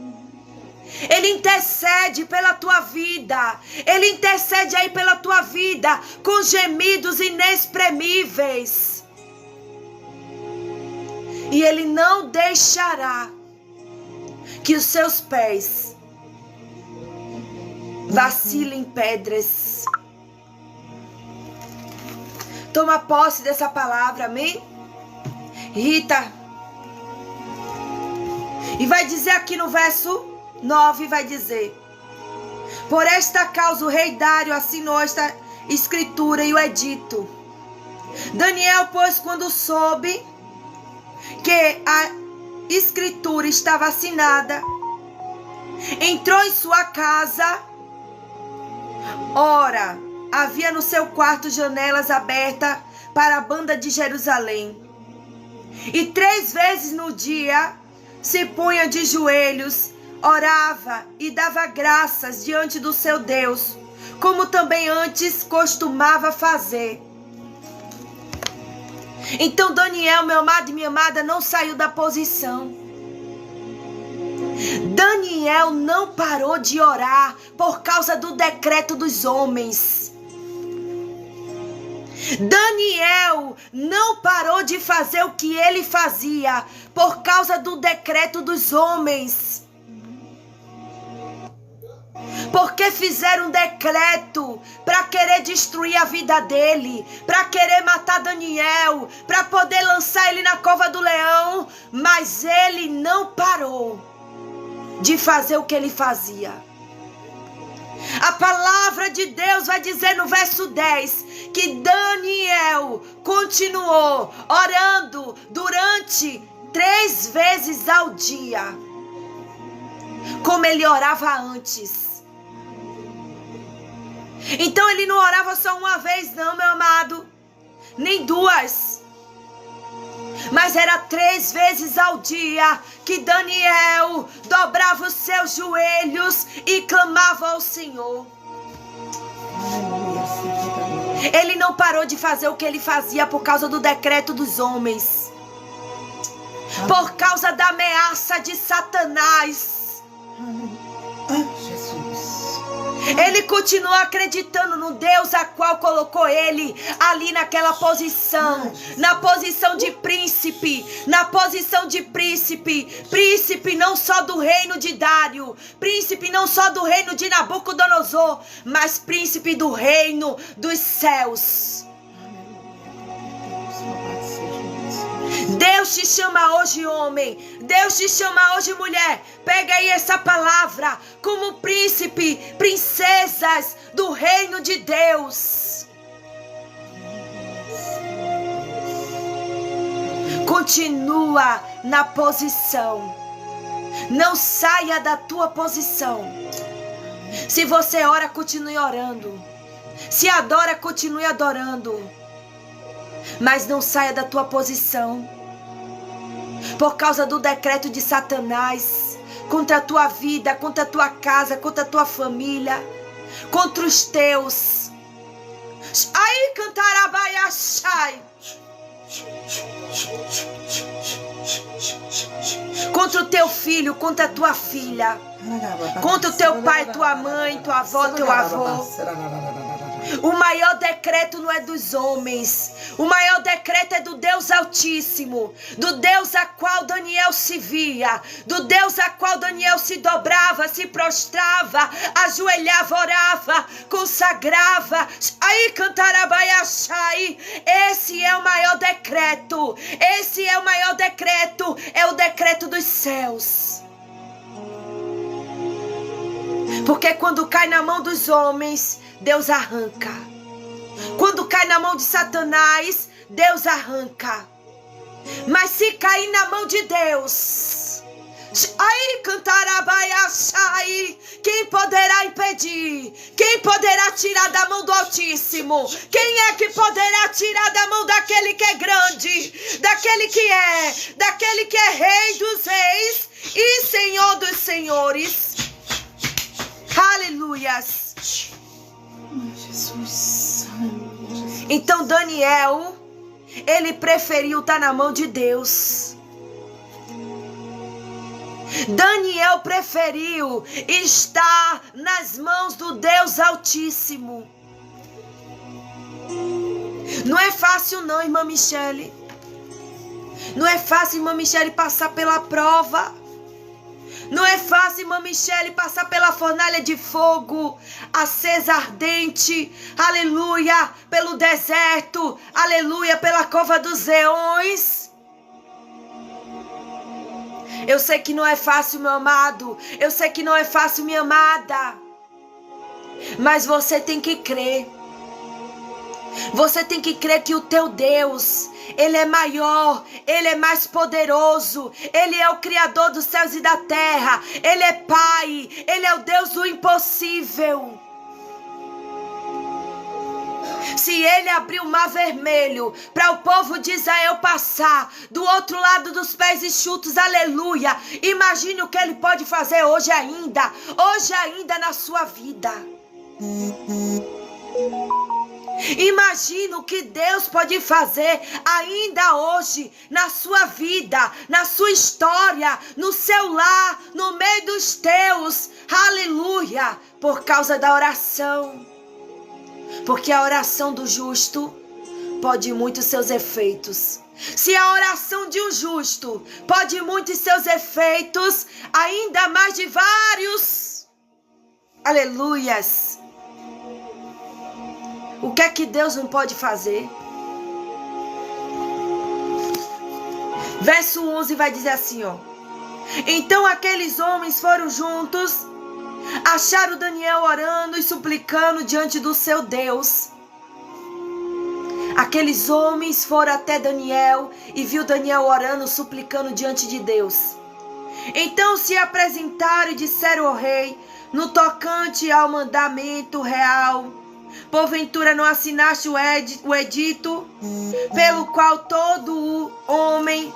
Ele intercede pela tua vida. Ele intercede aí pela tua vida com gemidos inexprimíveis. E Ele não deixará que os seus pés vacilem em pedras. Toma posse dessa palavra, amém? Rita. E vai dizer aqui no verso 9, vai dizer: por esta causa o rei Dário assinou esta escritura e o edito. Daniel, pois, quando soube que a escritura estava assinada, entrou em sua casa. Ora, havia no seu quarto janelas abertas para a banda de Jerusalém. E 3 vezes no dia se punha de joelhos, orava e dava graças diante do seu Deus, como também antes costumava fazer. Então Daniel, meu amado e minha amada, não saiu da posição. Daniel não parou de orar por causa do decreto dos homens. Daniel não parou de fazer o que ele fazia por causa do decreto dos homens. Porque fizeram um decreto para querer destruir a vida dele, para querer matar Daniel, para poder lançar ele na cova do leão. Mas ele não parou de fazer o que ele fazia. A palavra de Deus vai dizer no verso 10 que Daniel continuou orando durante 3 vezes ao dia, como ele orava antes. Então ele não orava só uma vez não, meu amado, nem 2. Mas era 3 vezes ao dia que Daniel dobrava os seus joelhos e clamava ao Senhor. Ele não parou de fazer o que ele fazia por causa do decreto dos homens, por causa da ameaça de Satanás. Jesus. Ele continuou acreditando no Deus a qual colocou ele ali naquela posição, na posição de príncipe, príncipe não só do reino de Dário, príncipe não só do reino de Nabucodonosor, mas príncipe do reino dos céus. Deus te chama hoje, homem. Deus te chama hoje, mulher. Pega aí essa palavra como príncipe, princesas do reino de Deus. Continua na posição. Não saia da tua posição. Se você ora, continue orando. Se adora, continue adorando. Mas não saia da tua posição. Por causa do decreto de Satanás contra a tua vida, contra a tua casa, contra a tua família, contra os teus. Aí cantarabaiachai. Contra o teu filho, contra a tua filha, contra o teu pai, tua mãe, tua avó, teu avô. O maior decreto não é dos homens. O maior decreto é do Deus Altíssimo, do Deus a qual Daniel se via, do Deus a qual Daniel se dobrava, se prostrava, ajoelhava, orava, consagrava. Aí cantarabaiachai. Esse é o maior decreto. Esse é o maior decreto. É o decreto dos céus. Porque quando cai na mão dos homens, Deus arranca. Quando cai na mão de Satanás, Deus arranca. Mas se cair na mão de Deus, aí cantarabaiachai, quem poderá impedir? Quem poderá tirar da mão do Altíssimo? Quem é que poderá tirar da mão daquele que é grande, daquele que é Rei dos reis e Senhor dos senhores? Aleluias. Jesus. Então Daniel, ele preferiu estar na mão de Deus. Daniel preferiu estar nas mãos do Deus Altíssimo. Não é fácil não, irmã Michele. Não é fácil, irmã Michele, passar pela prova. Não é fácil, irmã Michele, passar pela fornalha de fogo, acesa, ardente, aleluia, pelo deserto, aleluia, pela cova dos leões. Eu sei que não é fácil, meu amado, eu sei que não é fácil, minha amada, mas você tem que crer. Você tem que crer que o teu Deus, Ele é maior, Ele é mais poderoso, Ele é o Criador dos céus e da terra, Ele é Pai, Ele é o Deus do impossível. Se Ele abrir o mar vermelho para o povo de Israel passar do outro lado dos pés enxutos, aleluia, imagine o que Ele pode fazer hoje ainda na sua vida. Imagina o que Deus pode fazer ainda hoje na sua vida, na sua história, no seu lar, no meio dos teus, aleluia, por causa da oração. Porque a oração do justo pode muito seus efeitos. Se a oração de um justo pode muito seus efeitos, ainda mais de vários, aleluias. O que é que Deus não pode fazer? Verso 11 vai dizer assim, ó. Então aqueles homens foram juntos, acharam Daniel orando e suplicando diante do seu Deus. Aqueles homens foram até Daniel e viu Daniel orando, suplicando diante de Deus. Então se apresentaram e disseram ao rei, no tocante ao mandamento real, porventura não assinaste o edito, pelo qual todo homem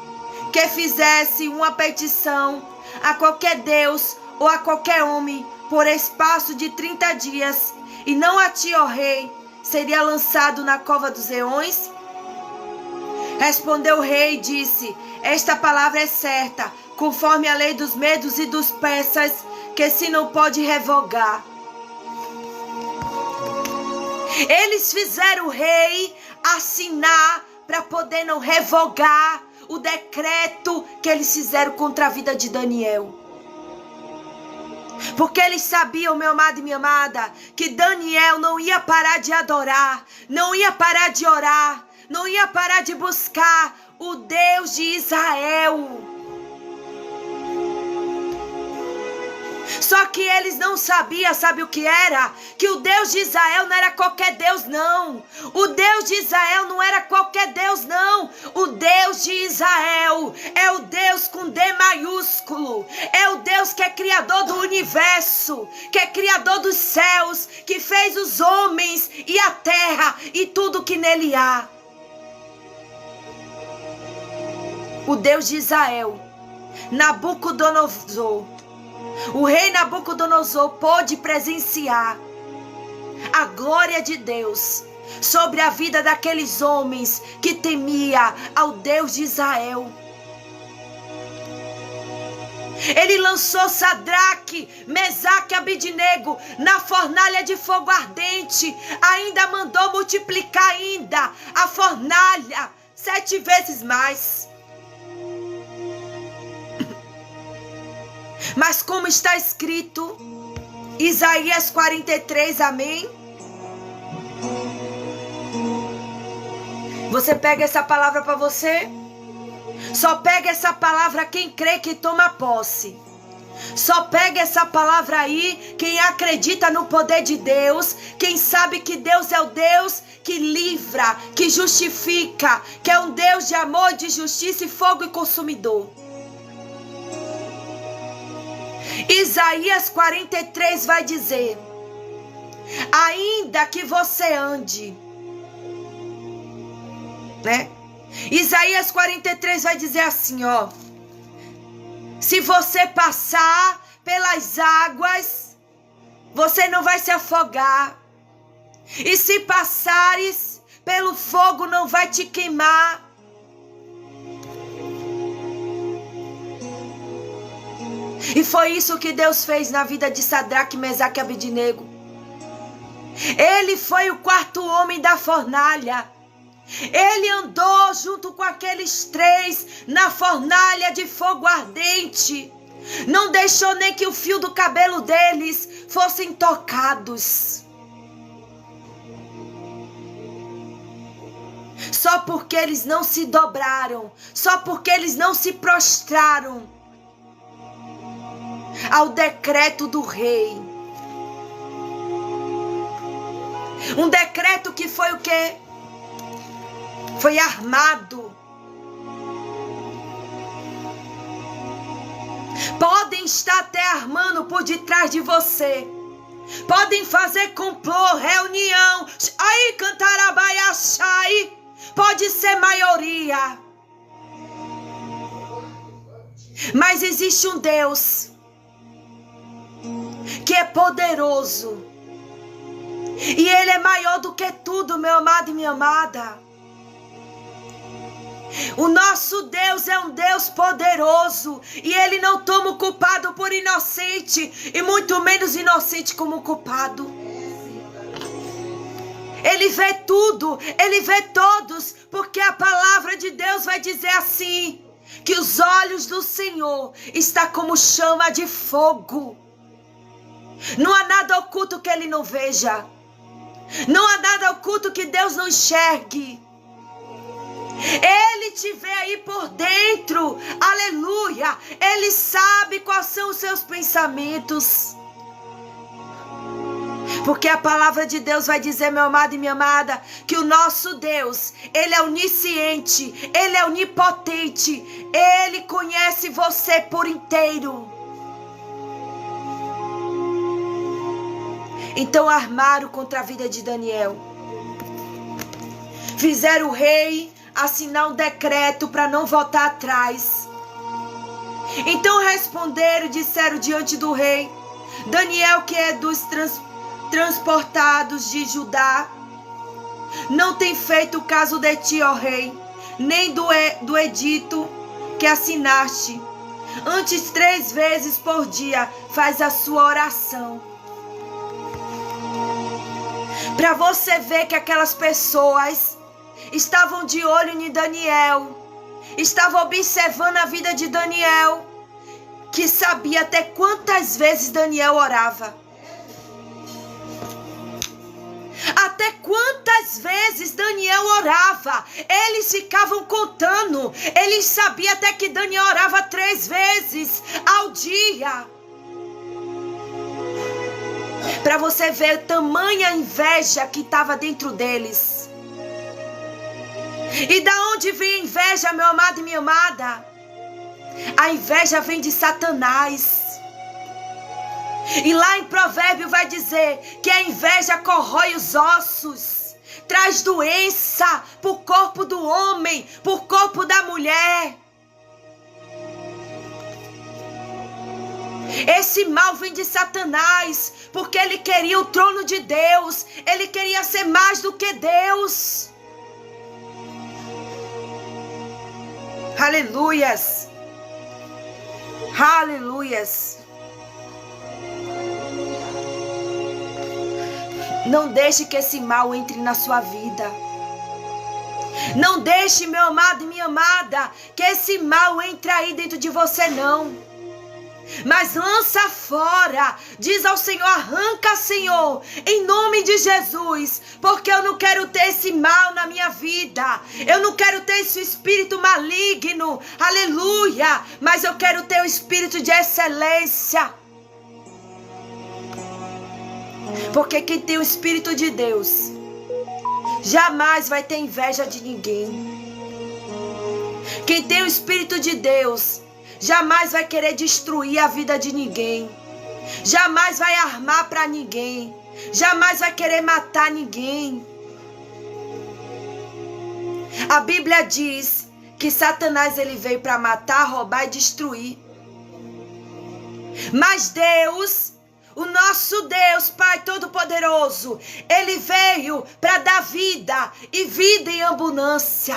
que fizesse uma petição a qualquer Deus ou a qualquer homem por espaço de 30 dias, e não a ti, ó rei, seria lançado na cova dos leões? Respondeu o rei e disse, esta palavra é certa, conforme a lei dos medos e dos persas, que se não pode revogar. Eles fizeram o rei assinar para poder não revogar o decreto que eles fizeram contra a vida de Daniel. Porque eles sabiam, meu amado e minha amada, que Daniel não ia parar de adorar, não ia parar de orar, não ia parar de buscar o Deus de Israel. Só que eles não sabiam, sabe o que era? Que o Deus de Israel não era qualquer Deus, não. O Deus de Israel não era qualquer Deus, não. O Deus de Israel é o Deus com com D maiúsculo. É o Deus que é criador do universo, que é criador dos céus, que fez os homens e a terra e tudo que nele há. O Deus de Israel, Nabucodonosor, o rei Nabucodonosor pôde presenciar a glória de Deus sobre a vida daqueles homens que temia ao Deus de Israel. Ele lançou Sadraque, Mesaque e Abidnego na fornalha de fogo ardente. Ainda mandou multiplicar ainda a fornalha 7 vezes mais. Mas como está escrito, Isaías 43, amém? Você pega essa palavra para você? Só pega essa palavra quem crê que toma posse. Só pega essa palavra aí quem acredita no poder de Deus, quem sabe que Deus é o Deus que livra, que justifica, que é um Deus de amor, de justiça e fogo e consumidor. Isaías 43 vai dizer: ainda que você ande, né? Isaías 43 vai dizer assim, ó: se você passar pelas águas, você não vai se afogar. E se passares pelo fogo, não vai te queimar. E foi isso que Deus fez na vida de Sadraque, Mesaque e Abidnego. Ele foi o 4º homem da fornalha. Ele andou junto com aqueles 3 na fornalha de fogo ardente. Não deixou nem que o fio do cabelo deles fossem tocados. Só porque eles não se dobraram, só porque eles não se prostraram ao decreto do rei. Um decreto que foi o quê? Foi armado. Podem estar até armando por detrás de você. Podem fazer complô, reunião. Aí cantarabaiaxai. Pode ser maioria. Mas existe um Deus que é poderoso. E Ele é maior do que tudo, meu amado e minha amada. O nosso Deus é um Deus poderoso. E Ele não toma o culpado por inocente. E muito menos inocente como culpado. Ele vê tudo. Ele vê todos. Porque a palavra de Deus vai dizer assim: que os olhos do Senhor estão como chama de fogo. Não há nada oculto que Ele não veja. Não há nada oculto que Deus não enxergue. Ele te vê aí por dentro. Aleluia. Ele sabe quais são os seus pensamentos. Porque a palavra de Deus vai dizer, meu amado e minha amada, que o nosso Deus, Ele é onisciente, Ele é onipotente. Ele conhece você por inteiro. Então armaram contra a vida de Daniel. Fizeram o rei assinar um decreto para não voltar atrás. Então responderam e disseram diante do rei: Daniel, que é dos transportados de Judá, não tem feito caso de ti, ó rei, nem do edito que assinaste. Antes 3 vezes por dia faz a sua oração. Para você ver que aquelas pessoas estavam de olho em Daniel, estavam observando a vida de Daniel, que sabia até quantas vezes Daniel orava. Até quantas vezes Daniel orava. Eles ficavam contando. Eles sabiam até que Daniel orava 3 vezes ao dia. Para você ver tamanha inveja que estava dentro deles. E da onde vem a inveja, meu amado e minha amada? A inveja vem de Satanás. E lá em Provérbio vai dizer que a inveja corrói os ossos, traz doença para o corpo do homem, para o corpo da mulher. Esse mal vem de Satanás, porque ele queria o trono de Deus, ele queria ser mais do que Deus. Aleluias. Aleluias. Não deixe que esse mal entre na sua vida. Não deixe, meu amado e minha amada, que esse mal entre aí dentro de você, não. Mas lança fora. Diz ao Senhor, arranca, Senhor, em nome de Jesus. Porque eu não quero ter esse mal na minha vida. Eu não quero ter esse espírito maligno. Aleluia. Mas eu quero ter o espírito de excelência. Porque quem tem o Espírito de Deus jamais vai ter inveja de ninguém. Quem tem o Espírito de Deus jamais vai querer destruir a vida de ninguém. Jamais vai armar para ninguém. Jamais vai querer matar ninguém. A Bíblia diz que Satanás ele veio para matar, roubar e destruir. Mas Deus, o nosso Deus, Pai Todo-Poderoso, Ele veio para dar vida e vida em abundância.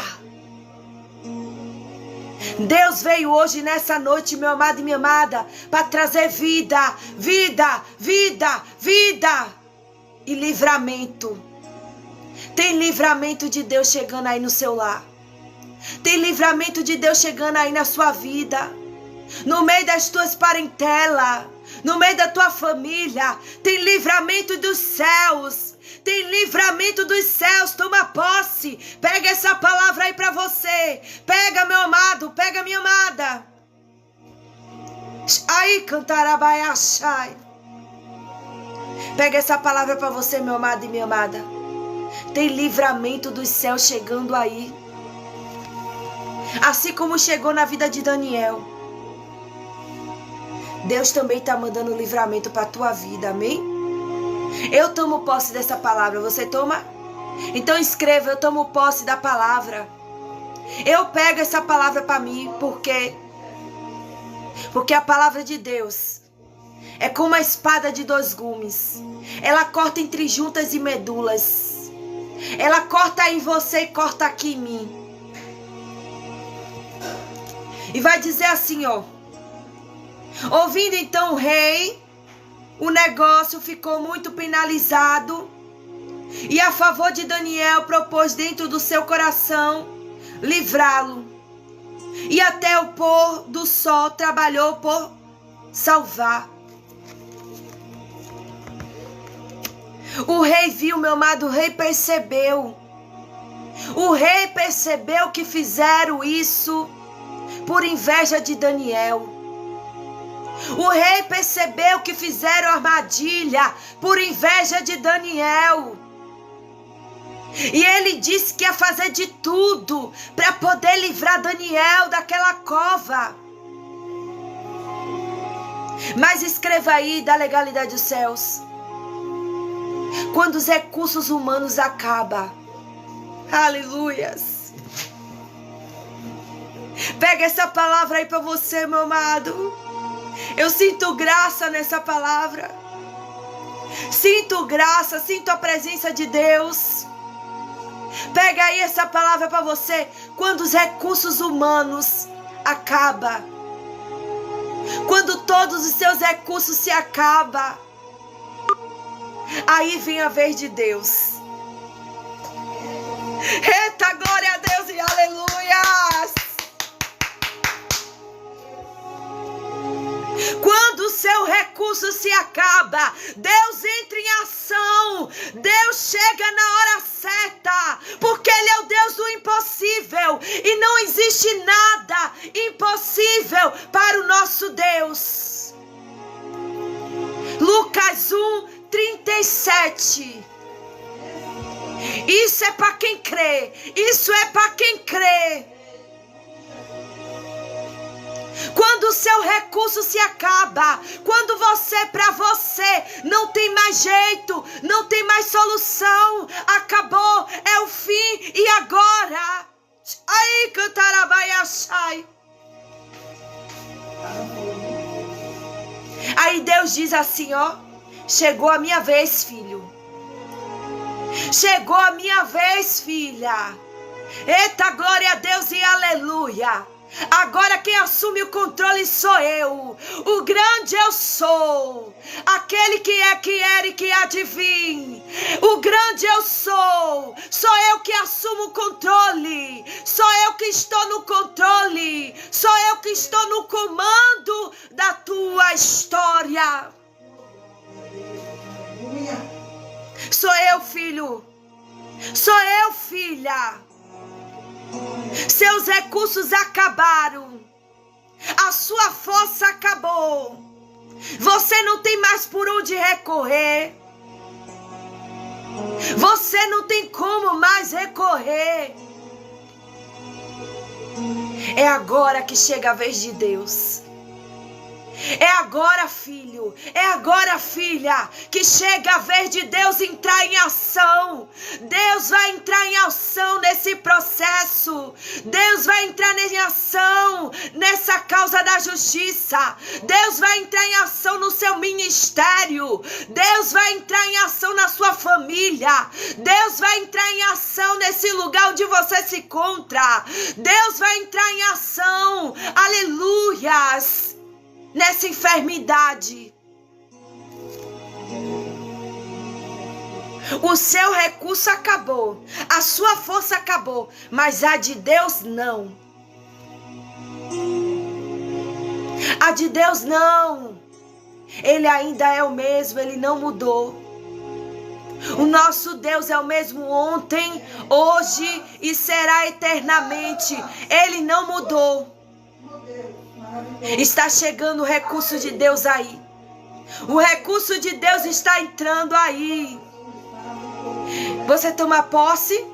Deus veio hoje nessa noite, meu amado e minha amada, para trazer vida, vida, vida, vida e livramento. Tem livramento de Deus chegando aí no seu lar. Tem livramento de Deus chegando aí na sua vida. No meio das tuas parentelas. No meio da tua família, tem livramento dos céus. Tem livramento dos céus. Toma posse. Pega essa palavra aí para você. Pega, meu amado. Pega, minha amada. Aí, cantarabaiachai. Pega essa palavra para você, meu amado e minha amada. Tem livramento dos céus chegando aí. Assim como chegou na vida de Daniel. Deus também está mandando livramento para a tua vida, amém? Eu tomo posse dessa palavra, você toma? Então escreva, eu tomo posse da palavra. Eu pego essa palavra para mim, porque a palavra de Deus é como uma espada de 2 gumes. Ela corta entre juntas e medulas. Ela corta em você e corta aqui em mim. E vai dizer assim, ó. Ouvindo então o rei, o negócio ficou muito penalizado e a favor de Daniel propôs dentro do seu coração livrá-lo. E até o pôr do sol trabalhou por salvar. O rei viu, meu amado, o rei percebeu. O rei percebeu que fizeram isso por inveja de Daniel. O rei percebeu que fizeram armadilha por inveja de Daniel. E ele disse que ia fazer de tudo para poder livrar Daniel daquela cova. Mas escreva aí da legalidade dos céus. Quando os recursos humanos acabam. Aleluias. Pega essa palavra aí para você, meu amado. Eu sinto graça nessa palavra. Sinto graça, sinto a presença de Deus. Pega aí essa palavra para você. Quando os recursos humanos acabam. Quando todos os seus recursos se acabam. Aí vem a vez de Deus. Eita, glória a Deus e aleluias. Quando o seu recurso se acaba, Deus entra em ação. Deus chega na hora certa, porque Ele é o Deus do impossível. E não existe nada impossível para o nosso Deus. Lucas 1:37. Isso é para quem crê. Isso é para quem crê. seu recurso se acaba, quando para você não tem mais jeito, não tem mais solução, acabou, é o fim e agora. Aí cantarabaiachai. Aí Deus diz assim, ó, chegou a minha vez, filho. Chegou a minha vez, filha. Eita, glória a Deus e aleluia. Agora quem assume o controle sou eu. O grande eu sou. Aquele que era e que há de vir. O grande eu sou. Sou eu que assumo o controle. Sou eu que estou no controle. Sou eu que estou no comando da tua história. Sou eu, filho. Sou eu, filha. Seus recursos acabaram. A sua força acabou. Você não tem mais por onde recorrer. Você não tem como mais recorrer. É agora que chega a vez de Deus. É agora, filho, é agora, filha, que chega a vez de Deus entrar em ação. Deus vai entrar em ação nesse processo. Deus vai entrar em ação nessa causa da justiça. Deus vai entrar em ação no seu ministério. Deus vai entrar em ação na sua família. Deus vai entrar em ação nesse lugar onde você se encontra. Deus vai entrar em ação, aleluias, nessa enfermidade. O seu recurso acabou, a sua força acabou, mas a de Deus não. A de Deus não. Ele ainda é o mesmo, ele não mudou. O nosso Deus é o mesmo ontem, hoje e será eternamente. Ele não mudou. Está chegando o recurso de Deus aí. O recurso de Deus está entrando aí. Você toma posse?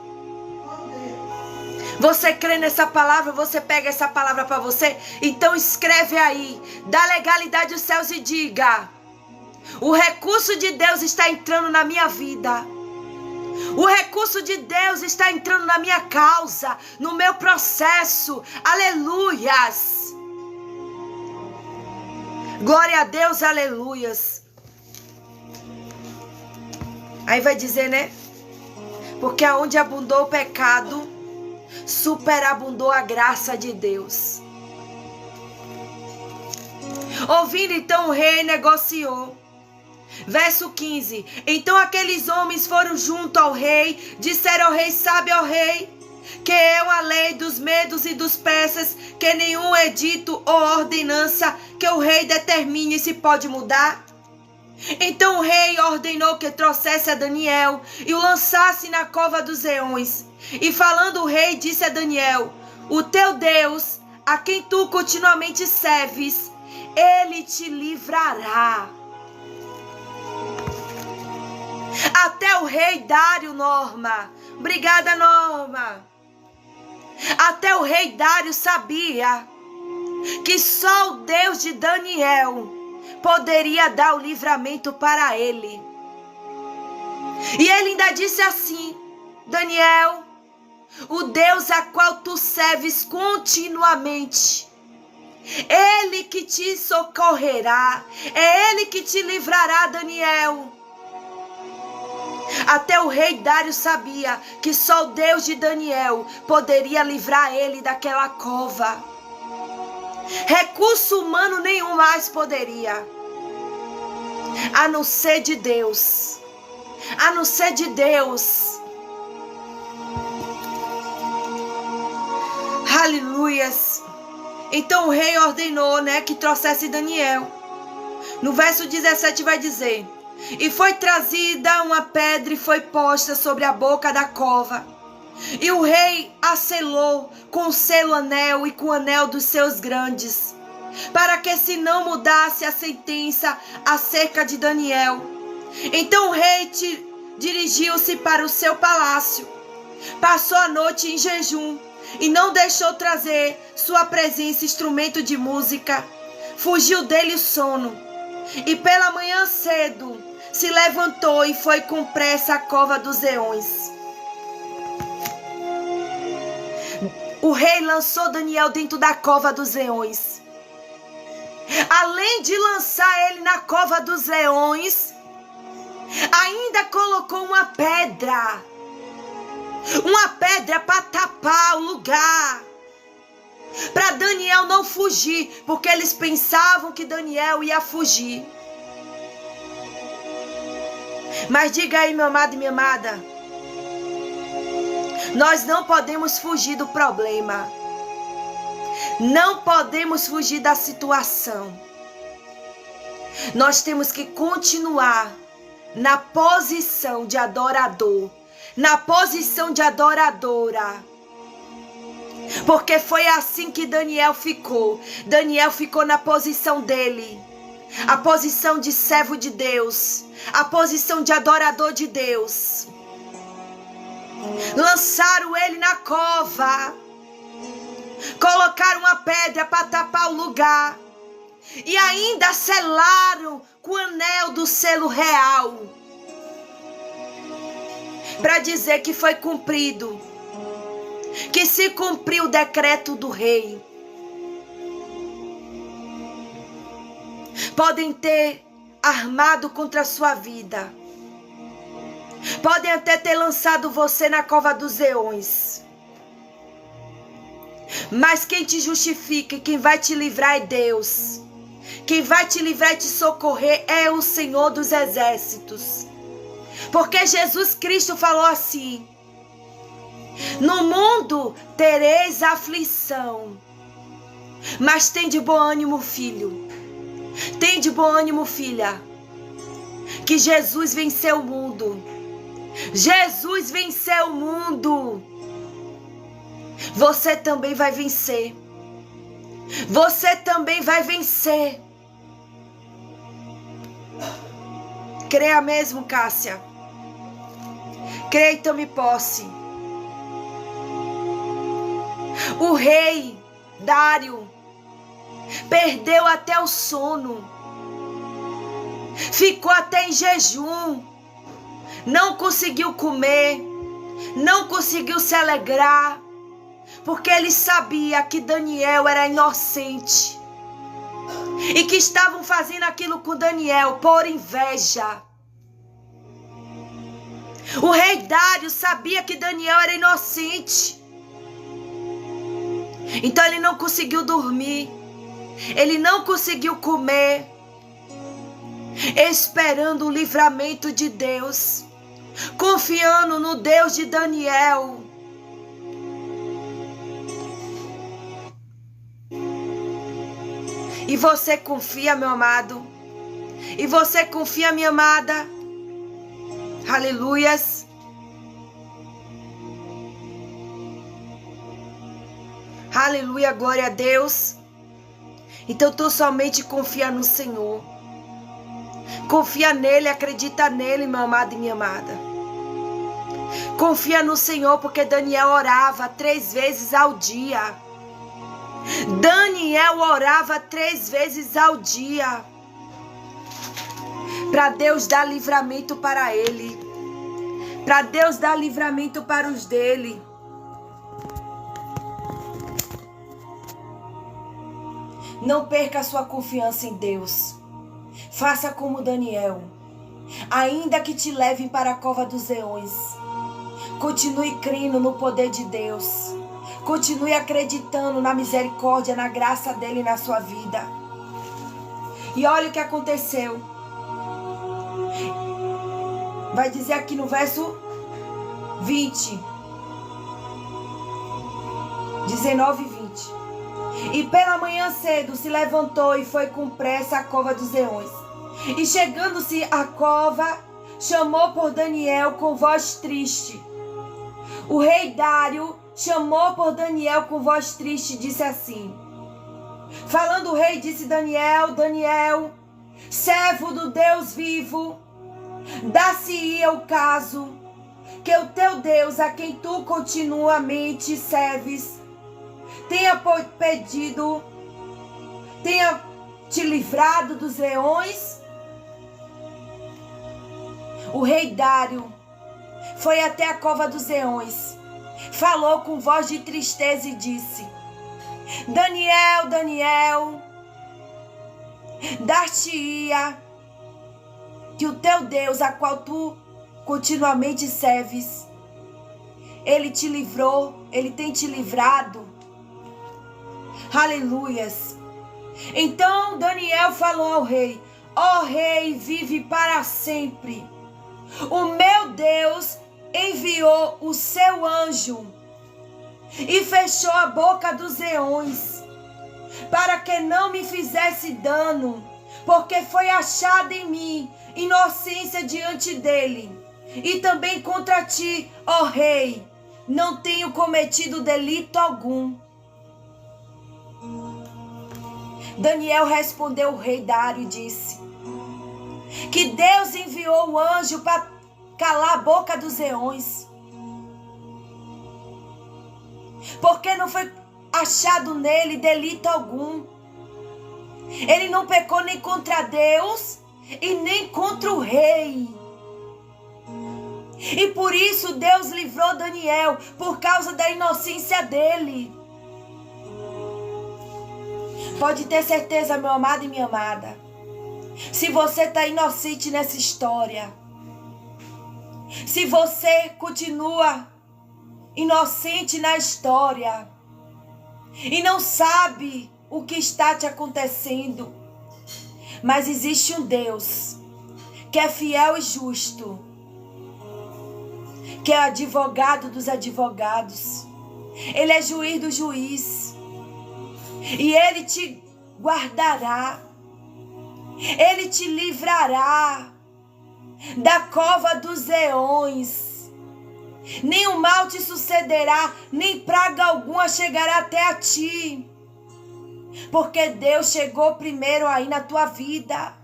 Você crê nessa palavra? Você pega essa palavra para você? Então escreve aí. Dá legalidade aos céus e diga: o recurso de Deus está entrando na minha vida. O recurso de Deus está entrando na minha causa, no meu processo. Aleluias. Glória a Deus, aleluias. Aí vai dizer, né? Porque aonde abundou o pecado, superabundou a graça de Deus. Ouvindo então o rei negociou. Verso 15. Então aqueles homens foram junto ao rei, disseram ao rei: sabe, ó rei, que eu a lei dos medos e dos persas, que nenhum edito ou ordenança que o rei determine se pode mudar. Então o rei ordenou que trouxesse a Daniel e o lançasse na cova dos leões. E falando o rei, disse a Daniel: o teu Deus, a quem tu continuamente serves, ele te livrará. Até o rei Dário, Norma. Obrigada, Norma. Até o rei Dário sabia que só o Deus de Daniel poderia dar o livramento para ele. E ele ainda disse assim: Daniel, o Deus a qual tu serves continuamente, ele que te socorrerá, é ele que te livrará, Daniel. Até o rei Dário sabia que só o Deus de Daniel poderia livrar ele daquela cova. Recurso humano nenhum mais poderia, a não ser de Deus. A não ser de Deus. Aleluias. Então o rei ordenou, que trouxesse Daniel. No verso 17 vai dizer: e foi trazida uma pedra e foi posta sobre a boca da cova. E o rei a selou com o selo anel e com o anel dos seus grandes, para que se não mudasse a sentença acerca de Daniel. Então o rei dirigiu-se para o seu palácio, passou a noite em jejum e não deixou trazer sua presença instrumento de música, Fugiu dele o sono, e pela manhã cedo se levantou e foi com pressa à cova dos leões. O rei lançou Daniel dentro da cova dos leões. Além de lançar ele na cova dos leões, ainda colocou uma pedra para tapar o lugar, para Daniel não fugir, porque eles pensavam que Daniel ia fugir. Mas diga aí, meu amado e minha amada, nós não podemos fugir do problema. Não podemos fugir da situação. Nós temos que continuar na posição de adorador, na posição de adoradora. Porque foi assim que Daniel ficou. Daniel ficou na posição dele. A posição de servo de Deus. A posição de adorador de Deus. Lançaram ele na cova. Colocaram uma pedra para tapar o lugar. E ainda selaram com o anel do selo real. Para dizer que foi cumprido. Que se cumpriu o decreto do rei. Podem ter armado contra a sua vida. Podem até ter lançado você na cova dos leões. Mas quem te justifica e quem vai te livrar é Deus. Quem vai te livrar e te socorrer é o Senhor dos Exércitos. Porque Jesus Cristo falou assim: no mundo tereis aflição, mas tem de bom ânimo, filho. Tem de bom ânimo, filha. Que Jesus venceu o mundo. Jesus venceu o mundo. Você também vai vencer. Você também vai vencer. Creia mesmo, Cássia. Creia e tome posse. O rei Dário perdeu até o sono. Ficou até em jejum. Não conseguiu comer. Não conseguiu se alegrar. Porque ele sabia que Daniel era inocente. E que estavam fazendo aquilo com Daniel por inveja. O rei Dário sabia que Daniel era inocente. Então ele não conseguiu dormir. Ele não conseguiu comer. Esperando o livramento de Deus. Confiando no Deus de Daniel. E você confia, meu amado? E você confia, minha amada? Aleluias. Aleluia, glória a Deus. Então tu somente confia no Senhor. Confia nele, acredita nele, meu amado e minha amada. Confia no Senhor, porque Daniel orava 3 vezes ao dia. Daniel orava 3 vezes ao dia. Para Deus dar livramento para ele. Para Deus dar livramento para os dele. Não perca a sua confiança em Deus. Faça como Daniel. Ainda que te levem para a cova dos leões, continue crendo no poder de Deus. Continue acreditando na misericórdia, na graça dele na sua vida. E olha o que aconteceu. Vai dizer aqui no verso 20. 19 e 20. E pela manhã cedo se levantou e foi com pressa à cova dos leões. E chegando-se à cova, chamou por Daniel com voz triste. O rei Dário chamou por Daniel com voz triste e disse assim. Falando o rei, disse Daniel, Daniel, servo do Deus vivo, dá-se-ia o caso que o teu Deus, a quem tu continuamente serves, tenha te livrado dos leões? O rei Dário foi até a cova dos leões, falou com voz de tristeza e disse: Daniel, Daniel, dar-te-ia que o teu Deus, a qual tu continuamente serves, ele te livrou, ele tem te livrado. Aleluias. Então Daniel falou ao rei: ó rei, vive para sempre. O meu Deus enviou o seu anjo e fechou a boca dos leões, para que não me fizesse dano, porque foi achada em mim inocência diante dele. E também contra ti, ó rei, não tenho cometido delito algum. Daniel respondeu ao rei Dário e disse que Deus enviou o anjo para calar a boca dos leões, porque não foi achado nele delito algum. Ele não pecou nem contra Deus e nem contra o rei. E por isso Deus livrou Daniel, por causa da inocência dele. Pode ter certeza, meu amado e minha amada, se você está inocente nessa história, se você continua inocente na história e não sabe o que está te acontecendo, mas existe um Deus que é fiel e justo, que é advogado dos advogados, ele é juiz do juiz, e ele te guardará, ele te livrará da cova dos leões. Nenhum mal te sucederá, nem praga alguma chegará até a ti, porque Deus chegou primeiro aí na tua vida.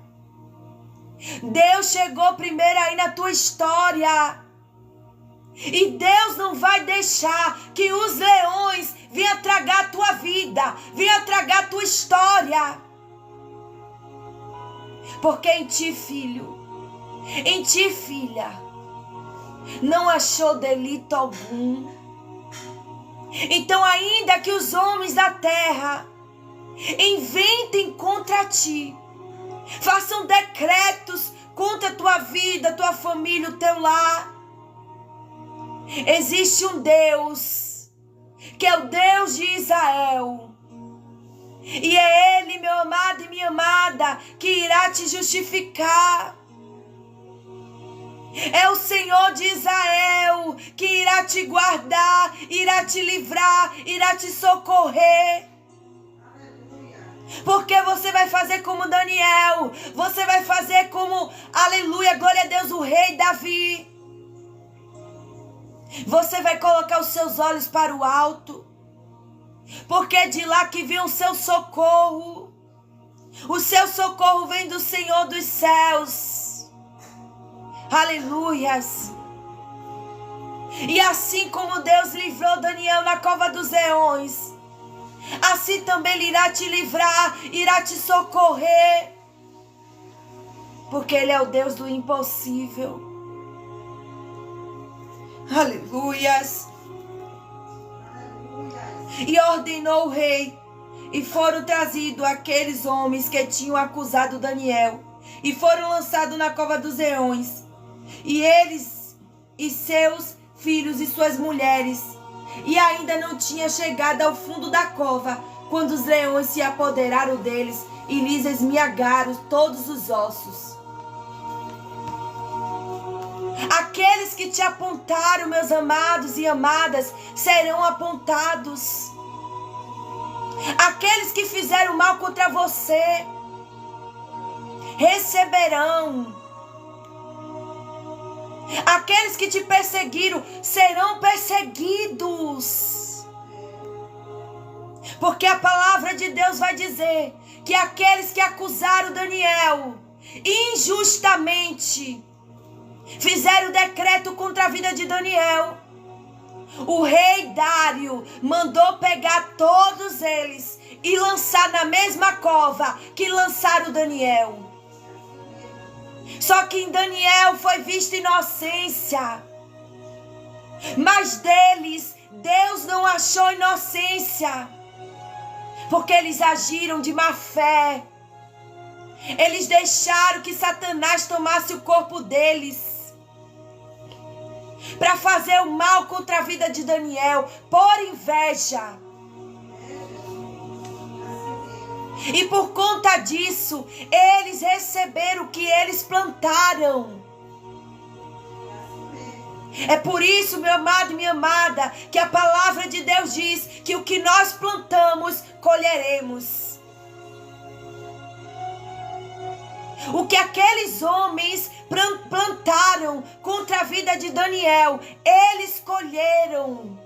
Deus chegou primeiro aí na tua história. E Deus não vai deixar que os leões venham tragar a tua vida, venham tragar a tua história. Porque em ti, filho, em ti, filha, não achou delito algum. Então, ainda que os homens da terra inventem contra ti, façam decretos contra a tua vida, tua família, o teu lar, existe um Deus, que é o Deus de Israel. E é Ele, meu amado e minha amada, que irá te justificar. É o Senhor de Israel que irá te guardar, irá te livrar, irá te socorrer. Porque você vai fazer como Daniel, você vai fazer como, aleluia, glória a Deus, o rei Davi. Você vai colocar os seus olhos para o alto, porque é de lá que vem o seu socorro. O seu socorro vem do Senhor dos céus. Aleluias. E assim como Deus livrou Daniel na cova dos leões, assim também Ele irá te livrar, irá te socorrer, porque Ele é o Deus do impossível. Aleluias. E ordenou o rei, e foram trazidos aqueles homens que tinham acusado Daniel, e foram lançados na cova dos leões. E eles e seus filhos e suas mulheres, e ainda não tinha chegado ao fundo da cova, quando os leões se apoderaram deles e lhes esmiagaram todos os ossos. Aqueles que te apontaram, meus amados e amadas, serão apontados. Aqueles que fizeram mal contra você receberão. Aqueles que te perseguiram serão perseguidos. Porque a palavra de Deus vai dizer que aqueles que acusaram Daniel injustamente, fizeram decreto contra a vida de Daniel, o rei Dário mandou pegar todos eles e lançar na mesma cova que lançaram Daniel. Só que em Daniel foi vista inocência. Mas deles, Deus não achou inocência. Porque eles agiram de má fé. Eles deixaram que Satanás tomasse o corpo deles. Para fazer o mal contra a vida de Daniel. Por inveja. E por conta disso, eles receberam o que eles plantaram. É por isso, meu amado e minha amada, que a palavra de Deus diz que o que nós plantamos, colheremos. O que aqueles homens plantaram contra a vida de Daniel, eles colheram.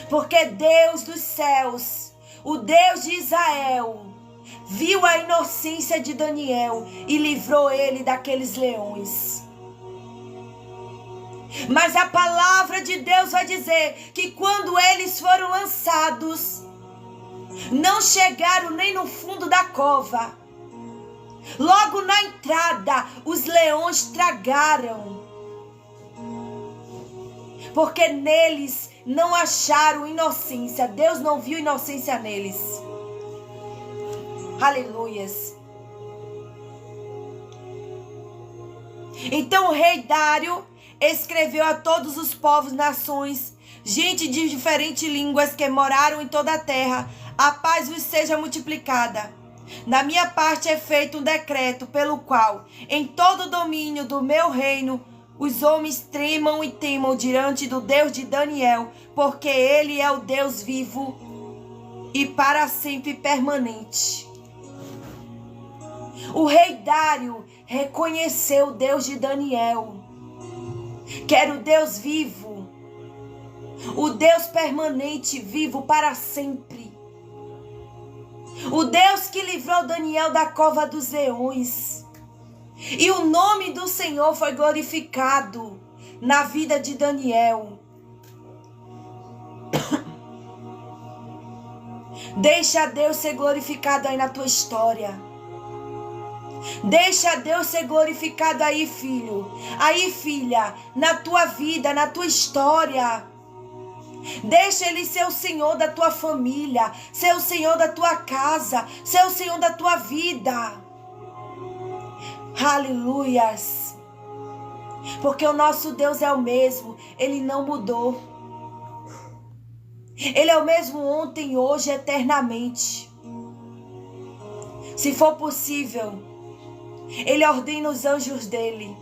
Porque Deus dos céus, o Deus de Israel, viu a inocência de Daniel e livrou ele daqueles leões. Mas a palavra de Deus vai dizer que quando eles foram lançados, não chegaram nem no fundo da cova. Logo na entrada, os leões tragaram. Porque neles não acharam inocência. Deus não viu inocência neles. Aleluias. Então o rei Dário escreveu a todos os povos, nações, gente de diferentes línguas que moraram em toda a terra: a paz vos seja multiplicada. Da minha parte é feito um decreto pelo qual, em todo o domínio do meu reino, os homens tremam e temam diante do Deus de Daniel, porque ele é o Deus vivo e para sempre permanente. O rei Dário reconheceu o Deus de Daniel, que era o Deus vivo, o Deus permanente, vivo para sempre. O Deus que livrou Daniel da cova dos leões. E o nome do Senhor foi glorificado na vida de Daniel. Deixa Deus ser glorificado aí na tua história. Deixa Deus ser glorificado aí, filho. Aí, filha, na tua vida, na tua história. Deixa Ele ser o Senhor da tua família, ser o Senhor da tua casa, ser o Senhor da tua vida. Aleluias. Porque o nosso Deus é o mesmo, Ele não mudou. Ele é o mesmo ontem, hoje, eternamente. Se for possível, Ele ordena os anjos dele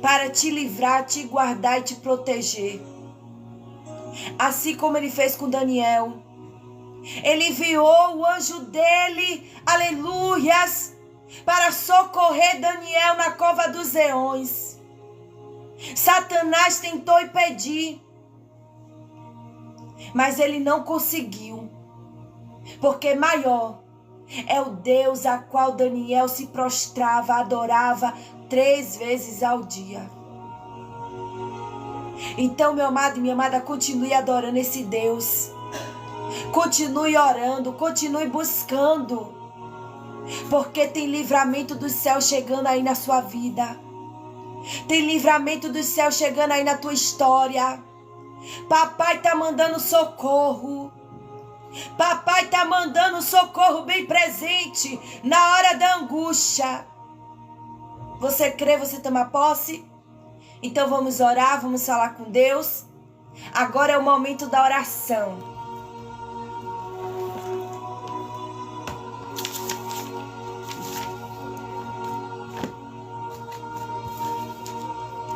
para te livrar, te guardar e te proteger. Assim como Ele fez com Daniel. Ele enviou o anjo dele, aleluias, para socorrer Daniel na cova dos leões. Satanás tentou impedir, mas ele não conseguiu. Porque maior é o Deus a qual Daniel se prostrava, adorava 3 vezes ao dia. Então, meu amado e minha amada, continue adorando esse Deus. Continue orando, continue buscando. Porque tem livramento do céu chegando aí na sua vida. Tem livramento do céu chegando aí na tua história. Papai está mandando socorro. Papai está mandando socorro bem presente na hora da angústia. Você crê, você toma posse? Então vamos orar, vamos falar com Deus. Agora é o momento da oração.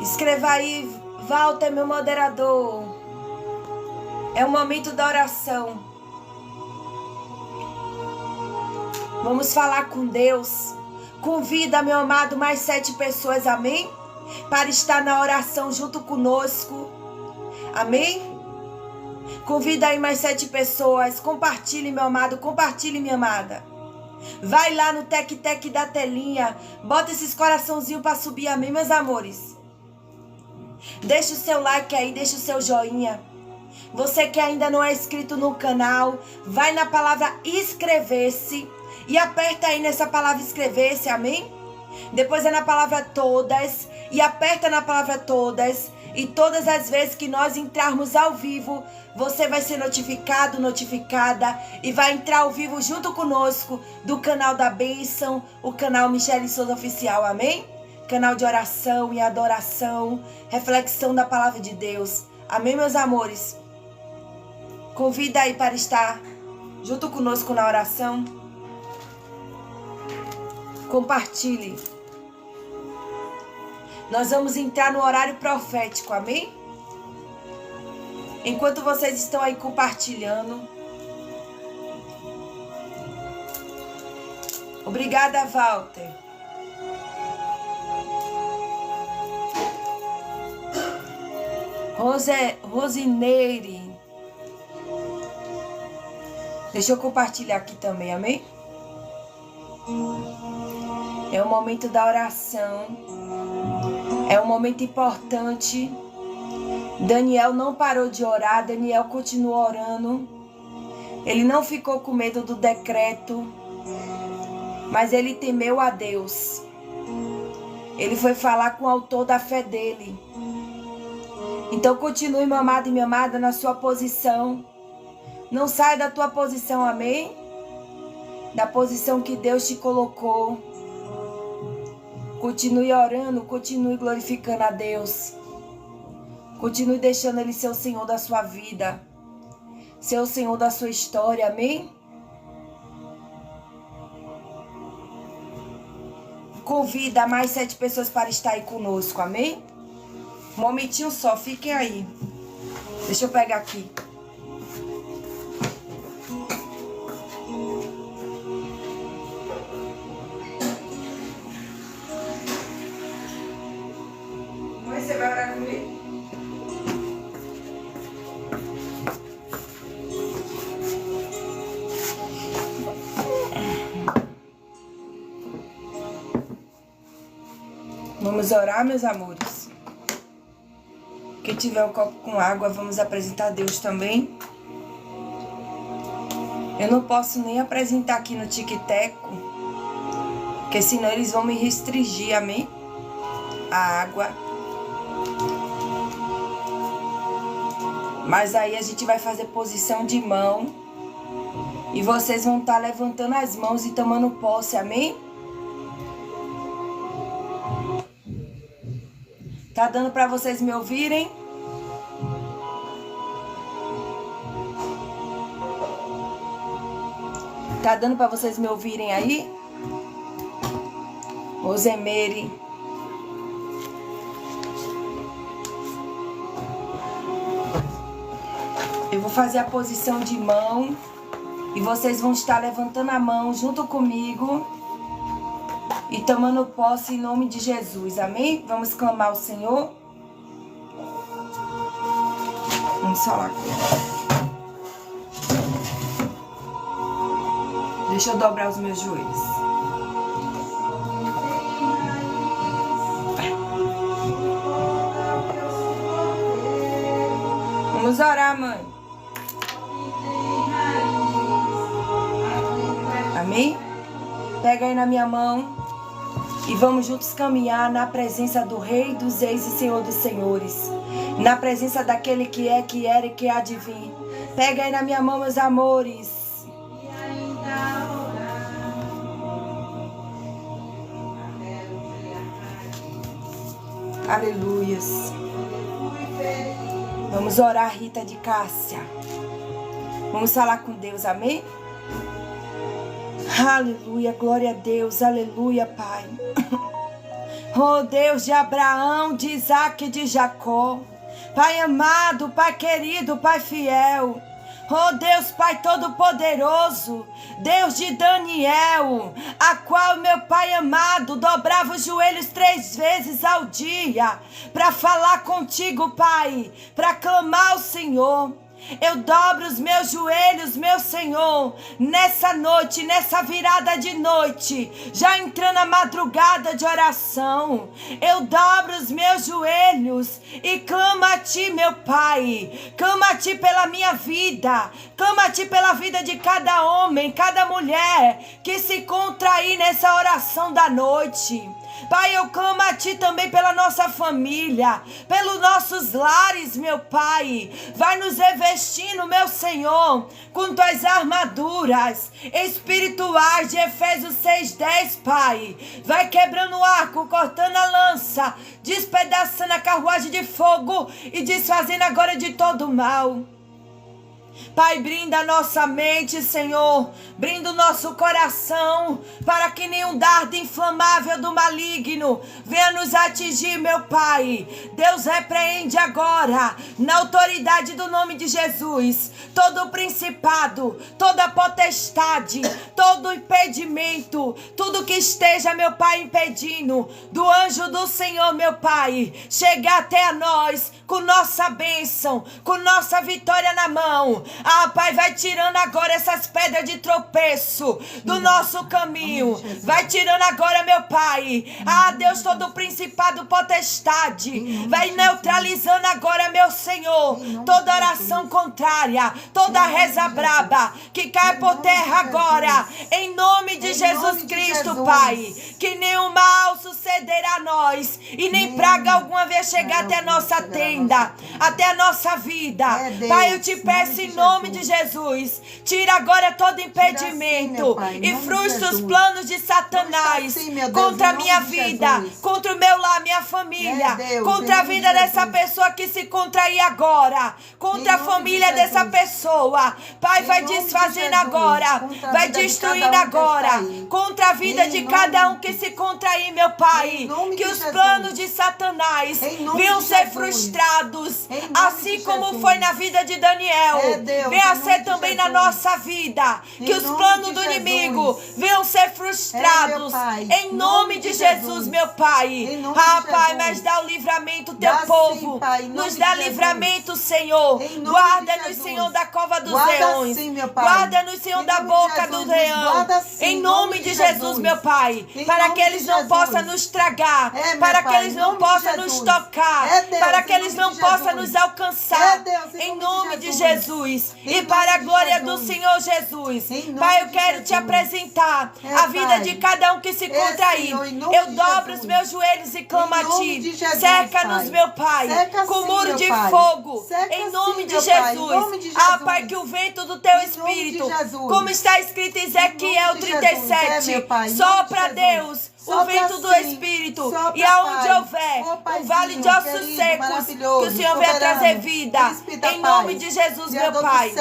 Escreva aí, Walter, meu moderador. É o momento da oração. Vamos falar com Deus. Convida, meu amado, mais 7 pessoas, amém? Para estar na oração junto conosco. Amém? Convida aí mais 7 pessoas. Compartilhe, meu amado. Compartilhe, minha amada. Vai lá no tec-tec da telinha. Bota esses coraçãozinhos para subir. Amém, meus amores? Deixa o seu like aí. Deixa o seu joinha. Você que ainda não é inscrito no canal, vai na palavra inscrever-se e aperta aí nessa palavra inscrever-se, amém? Depois é na palavra todas e aperta na palavra todas. E todas as vezes que nós entrarmos ao vivo, você vai ser notificado, notificada e vai entrar ao vivo junto conosco do canal da Bênção, o canal Michele Souza Oficial, amém? Canal de oração e adoração, reflexão da palavra de Deus, amém, meus amores? Convida aí para estar junto conosco na oração. Compartilhe. Nós vamos entrar no horário profético, amém? Enquanto vocês estão aí compartilhando. Obrigada, Walter. Rosineire. Deixa eu compartilhar aqui também, amém? É o momento da oração. É um momento importante. Daniel não parou de orar. Daniel continuou orando. Ele não ficou com medo do decreto. Mas ele temeu a Deus. Ele foi falar com o autor da fé dele. Então continue, meu amado e minha amada, na sua posição. Não saia da tua posição, amém? Da posição que Deus te colocou. Continue orando, continue glorificando a Deus. Continue deixando Ele ser o Senhor da sua vida. Ser o Senhor da sua história, amém? Convida mais 7 pessoas para estar aí conosco, amém? Um momentinho só, fiquem aí. Deixa eu pegar aqui. Você vai orar comigo? Vamos orar, meus amores. Quem tiver um copo com água, vamos apresentar a Deus também. Eu não posso nem apresentar aqui no tic-teco, porque senão eles vão me restringir, amém? A água. Mas aí a gente vai fazer posição de mão. E vocês vão estar levantando as mãos e tomando posse, amém? Tá dando para vocês me ouvirem? Tá dando para vocês me ouvirem aí? Rosemary. Eu vou fazer a posição de mão e vocês vão estar levantando a mão junto comigo e tomando posse em nome de Jesus, amém? Vamos clamar ao Senhor. Vamos falar com Ele. Deixa eu dobrar os meus joelhos. Vamos orar, mãe. Amém? Pega aí na minha mão e vamos juntos caminhar na presença do Rei dos Reis e Senhor dos Senhores. Na presença daquele que é, que era e que há de vir. Pega aí na minha mão, meus amores. Aleluias. Vamos orar, Rita de Cássia. Vamos falar com Deus, amém? Aleluia, glória a Deus, aleluia, Pai. Oh Deus de Abraão, de Isaac e de Jacó. Pai amado, Pai querido, Pai fiel. Oh Deus, Pai todo-poderoso, Deus de Daniel, a qual meu Pai amado dobrava os joelhos 3 vezes ao dia para falar contigo, Pai, para clamar ao Senhor. Eu dobro os meus joelhos, meu Senhor, nessa noite, nessa virada de noite, já entrando a madrugada de oração. Eu dobro os meus joelhos e clamo a Ti, meu Pai. Clamo a Ti pela minha vida. Clamo a Ti pela vida de cada homem, cada mulher que se encontra aí nessa oração da noite. Pai, eu clamo a Ti também pela nossa família, pelos nossos lares, meu Pai. Vai nos revestindo, meu Senhor, com Tuas armaduras espirituais de Efésios 6:10, Pai. Vai quebrando o arco, cortando a lança, despedaçando a carruagem de fogo e desfazendo agora de todo o mal. Pai, brinda a nossa mente, Senhor, brinda o nosso coração, para que nenhum dardo inflamável do maligno venha nos atingir, meu Pai. Deus, repreende agora, na autoridade do nome de Jesus, todo o principado, toda a potestade, todo o impedimento, tudo que esteja, meu Pai, impedindo do anjo do Senhor, meu Pai, chegar até a nós com nossa bênção, com nossa vitória na mão. Ah, Pai, vai tirando agora essas pedras de tropeço do nosso caminho. Vai tirando agora, meu Pai. Ah, Deus, todo o principado, potestade. Vai neutralizando agora, meu Senhor, toda oração contrária, toda reza braba, que cai por terra agora. Em nome de Jesus Cristo, Pai. Que nenhum mal sucederá a nós e nem praga alguma vez chegar até a nossa tenda, até a nossa vida. Pai, eu te peço em nome de Jesus, tira agora todo impedimento e frustra os planos de Satanás contra a minha vida, contra o meu lar, minha família, contra a vida dessa pessoa que se contrair agora, contra a família dessa pessoa. Pai, vai desfazendo agora, vai destruindo agora, contra a vida de cada um que se contrair, meu Pai, que os planos de Satanás venham ser frustrados, assim como foi na vida de Daniel. Venha ser também na nossa vida, que os planos do inimigo venham ser frustrados, em nome de Jesus, meu Pai. Ah, Pai, mas dá o livramento, teu povo, nos dá livramento, Senhor. Guarda-nos, Senhor, da cova dos leões, guarda-nos, Senhor, da boca do leão, em nome de Jesus, meu Pai, para que eles não possam nos tragar, para que eles não possam nos tocar, para que eles não possam nos alcançar, em nome de Jesus, e para a glória do Senhor Jesus. Pai, eu quero te apresentar a vida de cada um que se contrair. Eu dobro os meus joelhos e clamo a Ti. Cerca-nos, meu Pai, com muro de fogo, em nome de Jesus. Ah, Pai, que o vento do Teu Espírito, como está escrito em Ezequiel 37, sopra, Deus, o vento do Espírito, e aonde houver um vale de ossos secos, que o Senhor venha trazer vida, em nome de Jesus, meu Pai.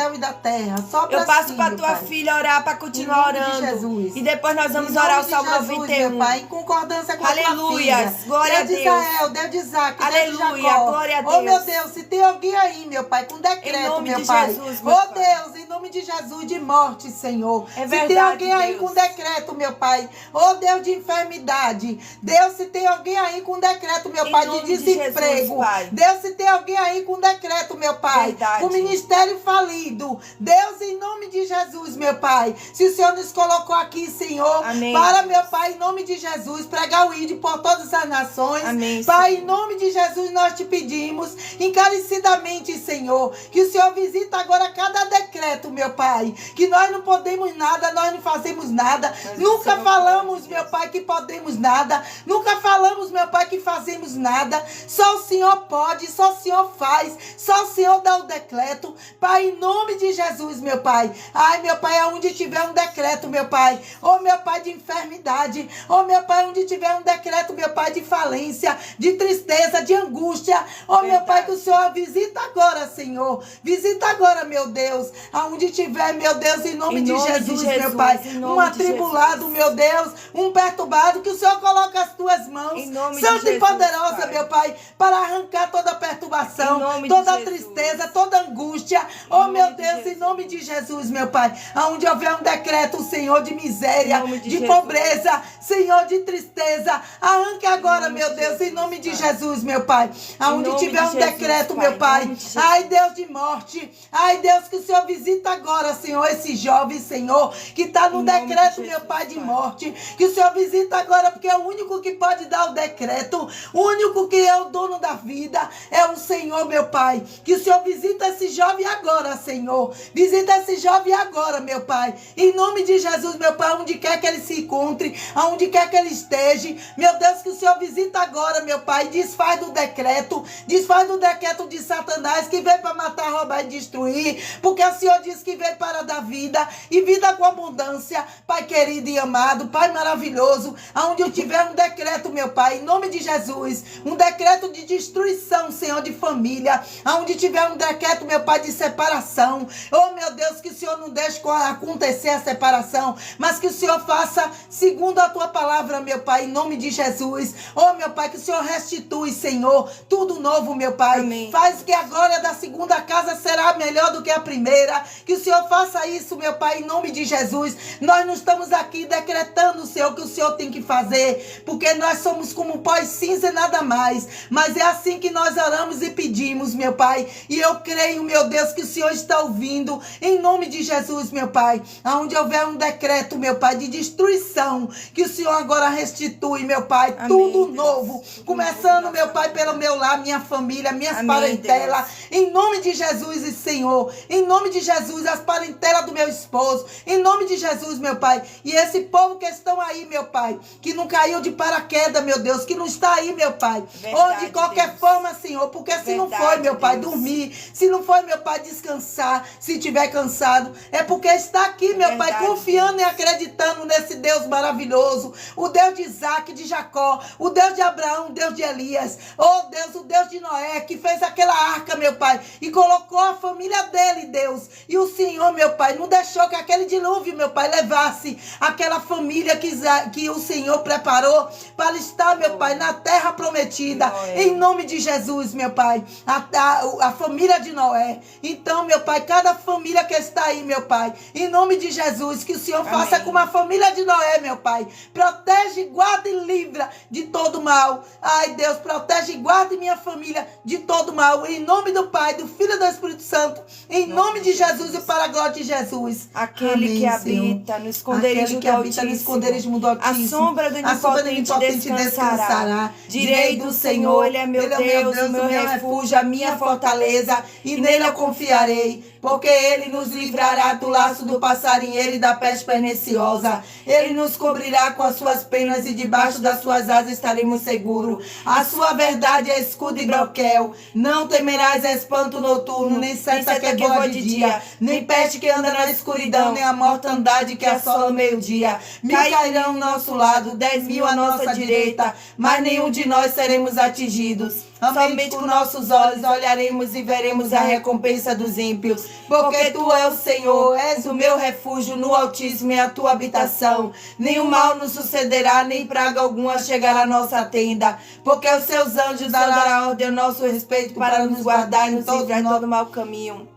Eu passo para a Tua filha orar, para continuar orando, e depois nós vamos orar o Salmo 91. Meu Pai, em concordância com Aleluia, a Tua filha. glória a Deus de Deus. Israel, Deus de Isaac, Aleluia, Deus de Jacó. glória a Deus. Oh, meu Deus, se tem alguém aí, meu Pai, com decreto, Em nome meu de Pai. Jesus, meu Oh, Pai. Deus, em nome de Jesus, de morte, Senhor. É Se tem verdade, alguém aí Deus. com decreto, meu Pai. Oh, Deus, de enfermidade. Deus, se tem alguém aí com decreto, meu Em Pai, de nome de desemprego. Jesus, Pai. Deus, se tem alguém aí com decreto, meu Pai, Verdade. com ministério falido. Deus, em nome de Jesus, meu Pai. Se o Senhor nos colocou aqui, Senhor, Amém. para, meu Pai, em nome de Jesus, pregar o ídolo por todas as nações. Amém, Pai, Senhor. em nome de Jesus, nós te pedimos encarecidamente, Senhor, que o Senhor visita agora cada decreto, meu Pai, que nós não podemos nada, nós não fazemos nada, nunca Senhor falamos, pode, meu Deus. Pai, que podemos nada, nunca falamos, meu Pai, que fazemos nada, só o Senhor pode, só o Senhor faz, só o Senhor dá o decreto, Pai, em nome de Jesus, meu Pai. Ai, meu Pai, aonde tiver um decreto, meu Pai, oh, meu Pai, de enfermidade, oh, meu Pai, onde tiver um decreto, meu Pai, de falência, de tristeza, de angústia, oh, meu Pai, que o Senhor visita agora, Senhor, visita agora, meu Deus, aonde tiver, meu Deus, em nome de Jesus, meu Pai, um atribulado, meu Deus, um perturbado, que o Senhor coloque as tuas mãos, santa e poderosa, meu Pai, para arrancar toda perturbação, toda tristeza, toda angústia, oh meu Deus, em nome de Jesus, meu Pai, aonde houver um decreto, Senhor, de miséria, de pobreza, Senhor, de tristeza, arranque agora, meu Deus, em nome de Jesus, meu Pai, aonde tiver um decreto, meu Pai, ai Deus de morte, ai Deus, que o Senhor visita agora, Senhor, esse jovem, Senhor, que está no decreto, meu Pai, de morte, que o Senhor visita agora, porque é o único que pode dar o decreto, o único que é o dono da vida, é o Senhor, meu Pai, que o Senhor visita esse jovem agora, Senhor, visita esse jovem agora, meu Pai, em nome de Jesus, meu Pai, onde quer que ele se encontre, aonde quer que ele esteja, meu Deus, que o Senhor visita agora, meu Pai, desfaz do decreto de Satanás, que veio para matar, roubar e destruir, porque o Senhor disse que veio para dar vida, e vida com abundância, Pai querido e amado, Pai maravilhoso, aonde eu tiver um decreto, meu Pai, em nome de Jesus, um decreto de destruição, Senhor, de família, aonde tiver um decreto, meu Pai, de separação, oh meu Deus, que o Senhor não deixe acontecer a separação, mas que o Senhor faça segundo a tua palavra, meu Pai, em nome de Jesus, oh meu Pai, que o Senhor restitui, Senhor, tudo novo, meu Pai, amém. Faz que a glória da segunda casa será melhor do que a primeira, que o Senhor faça isso, meu Pai, em nome de Jesus. Nós não estamos aqui decretando, Senhor, que o Senhor tem que fazer, porque nós somos como pó e cinza e nada mais, mas é assim que nós oramos e pedimos, meu Pai, e eu creio, meu Deus, que o Senhor está ouvindo, em nome de Jesus, meu Pai, aonde houver um decreto, meu Pai, de destruição, que o Senhor agora restitui, meu Pai, amém, tudo Deus. Novo, começando, meu Pai, pelo meu lar, minha família, minhas parentelas, em nome de Jesus e Senhor, em nome de Jesus, as parentelas do meu esposo, em nome de Jesus, meu Pai, e esse povo que estão aí, meu Pai, que não caiu de paraquedas, meu Deus, que não está aí, meu Pai, verdade, ou de qualquer Deus. Forma, Senhor, porque se verdade, não foi, meu Pai, Deus. Dormir, se não foi, meu Pai, descansar, se tiver cansado, é porque está aqui, meu verdade, Pai, confiando Deus. E acreditando nesse Deus maravilhoso, o Deus de Isaac, de Jacó, o Deus de Abraão, o Deus de Elias, oh Deus, o Deus de Noé, que fez aquela arca, meu Pai, e colocou a família dele, Deus, e o Senhor, meu Pai, não deixou que aquele dilúvio, meu Pai, levasse aquela família que o Senhor preparou para estar, meu Pai, na terra prometida, em nome de Jesus, meu Pai, a família de Noé. Então, meu Pai, cada família que está aí, meu Pai, em nome de Jesus, que o Senhor amém. Faça como a família de Noé, meu Pai, protege, guarda e livra de todo mal. Ai, Deus, protege e guarda minha família de todo mal, em nome do Pai, do Filho e do Espírito Santo, em nome de Jesus e para a glória de Jesus. Aquele amém, que habita no esconderijo do Altíssimo, a sombra do Onipotente descansará. Direi do Senhor, Ele é meu Deus, o meu refúgio, a minha fortaleza, e nele eu confiarei. Porque Ele nos livrará do laço do passarinheiro e da peste perniciosa. Ele nos cobrirá com as suas penas e debaixo das suas asas estaremos seguros. A sua verdade é escudo e broquel. Não temerás espanto noturno, nem seta que voa de dia, nem peste que anda na escuridão, nem a mortandade que assola ao meio-dia. Cairão ao nosso lado, 10.000 à nossa direita, mas nenhum de nós seremos atingidos. Somente com nossos olhos olharemos e veremos a recompensa dos ímpios. Porque tu és o Senhor, és o meu refúgio, no Altíssimo é a tua habitação. Nenhum mal nos sucederá, nem praga alguma chegará à nossa tenda. Porque os seus anjos darão ordem ao nosso respeito para nos guardar e nos livrar de todo mau caminho.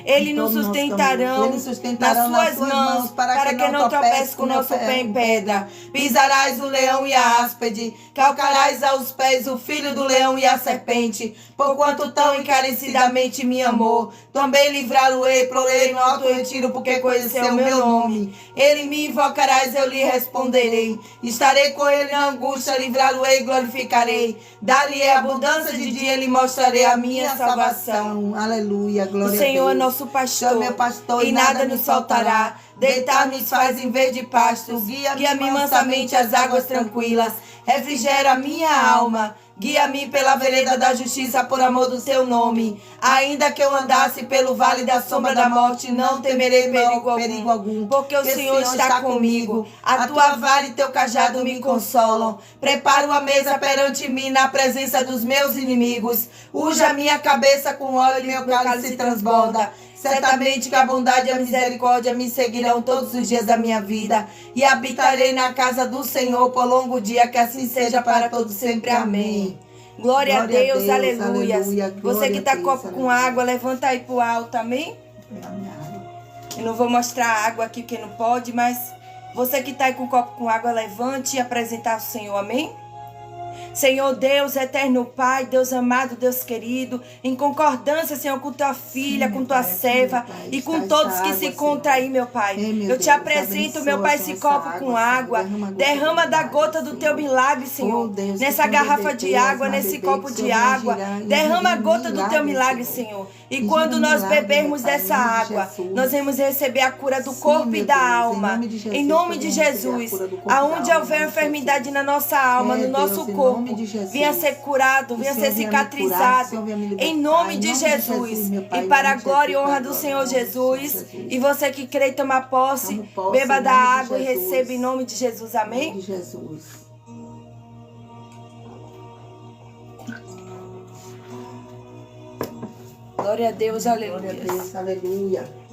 Eles nos sustentarão nas suas mãos, para que não tropece com o nosso pé em pedra. Pisarás o leão e a áspide, calcarás aos pés o filho do leão e a serpente. Porquanto tão encarecidamente me amou, também livrá-lo-ei, porei no alto retiro, porque conheceu o meu nome. Ele me invocarás, eu lhe responderei. Estarei com ele na angústia, livrá-lo-ei e glorificarei. Dar-lhe abundância de dia, ele mostrarei a minha salvação. Aleluia, glória a Deus. O Senhor é nosso pastor, meu pastor, e nada nos faltará. Deitar-me faz em verde pasto, guia-me mansamente às águas tranquilas, refrigera a minha alma. Guia-me pela vereda da justiça por amor do teu nome. Ainda que eu andasse pelo vale da sombra da morte, não temerei perigo algum, porque o Senhor está comigo. A tua vara e teu cajado me consolam. Prepara uma mesa perante mim na presença dos meus inimigos. Unja a minha cabeça com óleo e meu cálice transborda. Certamente que a bondade e a misericórdia me seguirão todos os dias da minha vida, e habitarei na casa do Senhor por longo dia, que assim seja para todos sempre. Amém. Glória a Deus, aleluia. aleluia. Você que está com copo com água, levanta aí pro alto, amém? Eu não vou mostrar a água aqui porque não pode, mas você que está aí com copo com água, levante e apresente ao Senhor, amém? Senhor Deus, eterno Pai, Deus amado, Deus querido, em concordância, Senhor, com tua filha, com tua serva e com todos que se encontram aí, meu Pai. Eu te apresento, meu Pai, esse copo com água. Derrama da gota do teu milagre, Senhor, nessa garrafa de água, nesse copo de água. Derrama a gota do teu milagre, Senhor. E quando nós bebermos dessa água, nós vamos receber a cura do corpo e da alma. Em nome de Jesus, aonde houver enfermidade na nossa alma, no nosso corpo, venha ser curado, venha ser cicatrizado, em nome de Jesus, e para a glória e honra do Senhor Jesus. E você que crê e toma posse, beba da água e receba em nome de Jesus, amém? Glória a Deus, aleluia. Glória a Deus, aleluia.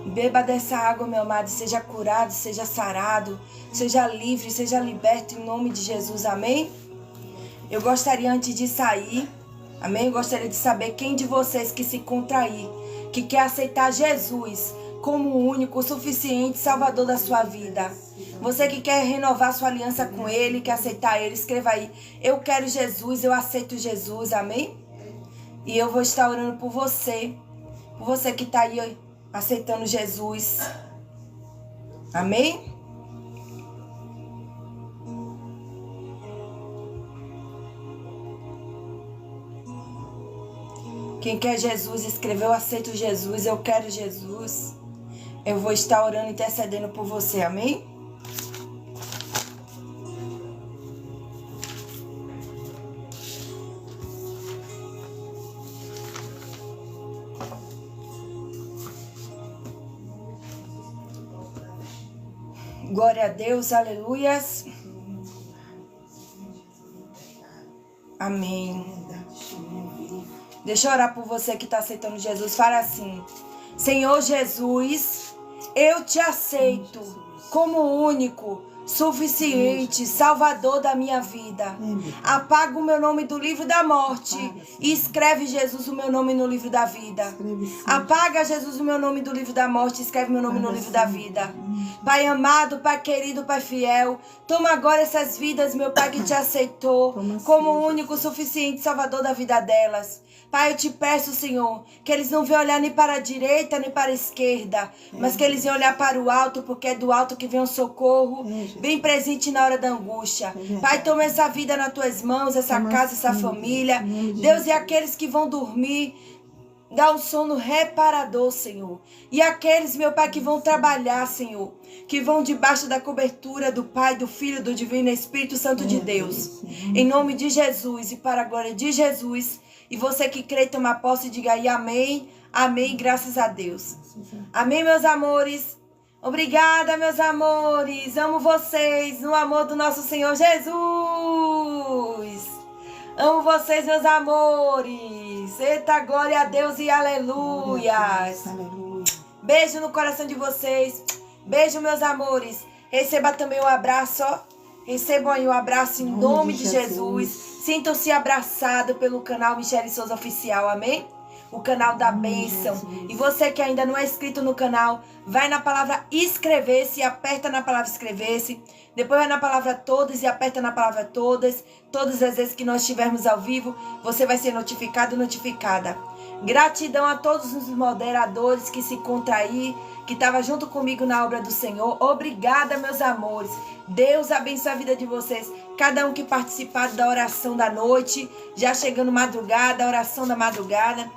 Beba dessa água, meu amado, seja curado, seja sarado, seja livre, seja liberto em nome de Jesus, amém? Eu gostaria, antes de sair, amém? Eu gostaria de saber quem de vocês que se contrair, que quer aceitar Jesus como o único, suficiente Salvador da sua vida. Você que quer renovar sua aliança com Ele, quer aceitar Ele, escreva aí: eu quero Jesus, eu aceito Jesus, amém? E eu vou estar orando por você que está aí aceitando Jesus, amém? Quem quer Jesus, escreveu: eu aceito Jesus, eu quero Jesus. Eu vou estar orando e intercedendo por você, amém? Glória a Deus, aleluias. Amém. Deixa eu orar por você que está aceitando Jesus. Fala assim: Senhor Jesus, eu te aceito como único, suficiente Salvador da minha vida. Apaga o meu nome do livro da morte e escreve, Jesus, o meu nome no livro da vida. Apaga, Jesus, o meu nome do livro da morte e escreve meu nome no livro da vida. Pai amado, Pai querido, Pai fiel, toma agora essas vidas, meu Pai, que te aceitou como o único, suficiente Salvador da vida delas. Pai, eu te peço, Senhor, que eles não venham olhar nem para a direita, nem para a esquerda, mas que eles venham olhar para o alto, porque é do alto que vem o socorro, bem presente na hora da angústia. Pai, toma essa vida nas tuas mãos, essa casa, essa família. Deus, e aqueles que vão dormir, dá um sono reparador, Senhor. E aqueles, meu Pai, que vão trabalhar, Senhor, que vão debaixo da cobertura do Pai, do Filho, do Divino Espírito Santo de Deus. Em nome de Jesus e para a glória de Jesus. E você que crê e toma posse, diga aí amém, amém, graças a Deus. Amém, meus amores. Obrigada, meus amores. Amo vocês no amor do nosso Senhor Jesus. Amo vocês, meus amores. Eita, glória a Deus e aleluias. Beijo no coração de vocês. Beijo, meus amores. Receba também um abraço, ó. Recebam aí um abraço em nome de Jesus. Sintam-se abraçados pelo canal Michele Souza Oficial, amém? O canal da bênção. E você que ainda não é inscrito no canal, vai na palavra inscrever-se, aperta na palavra inscrever-se. Depois vai na palavra todas e aperta na palavra todas. Todas as vezes que nós estivermos ao vivo, você vai ser notificado, notificada. Gratidão a todos os moderadores que se contraí, que estavam junto comigo na obra do Senhor. Obrigada, meus amores. Deus abençoe a vida de vocês. Cada um que participar da oração da noite, já chegando madrugada, a oração da madrugada.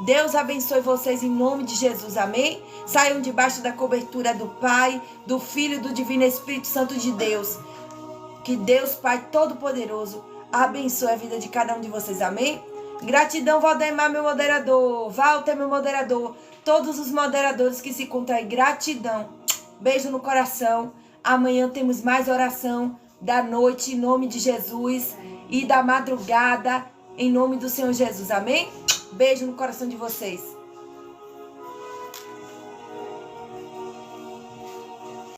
Deus abençoe vocês em nome de Jesus, amém? Saiam debaixo da cobertura do Pai, do Filho e do Divino Espírito Santo de Deus. Que Deus, Pai Todo-Poderoso, abençoe a vida de cada um de vocês, amém? Gratidão, Valdemar, meu moderador. Walter, meu moderador. Todos os moderadores que se encontram aí, gratidão. Beijo no coração. Amanhã temos mais oração da noite, em nome de Jesus, e da madrugada, em nome do Senhor Jesus. Amém? Beijo no coração de vocês.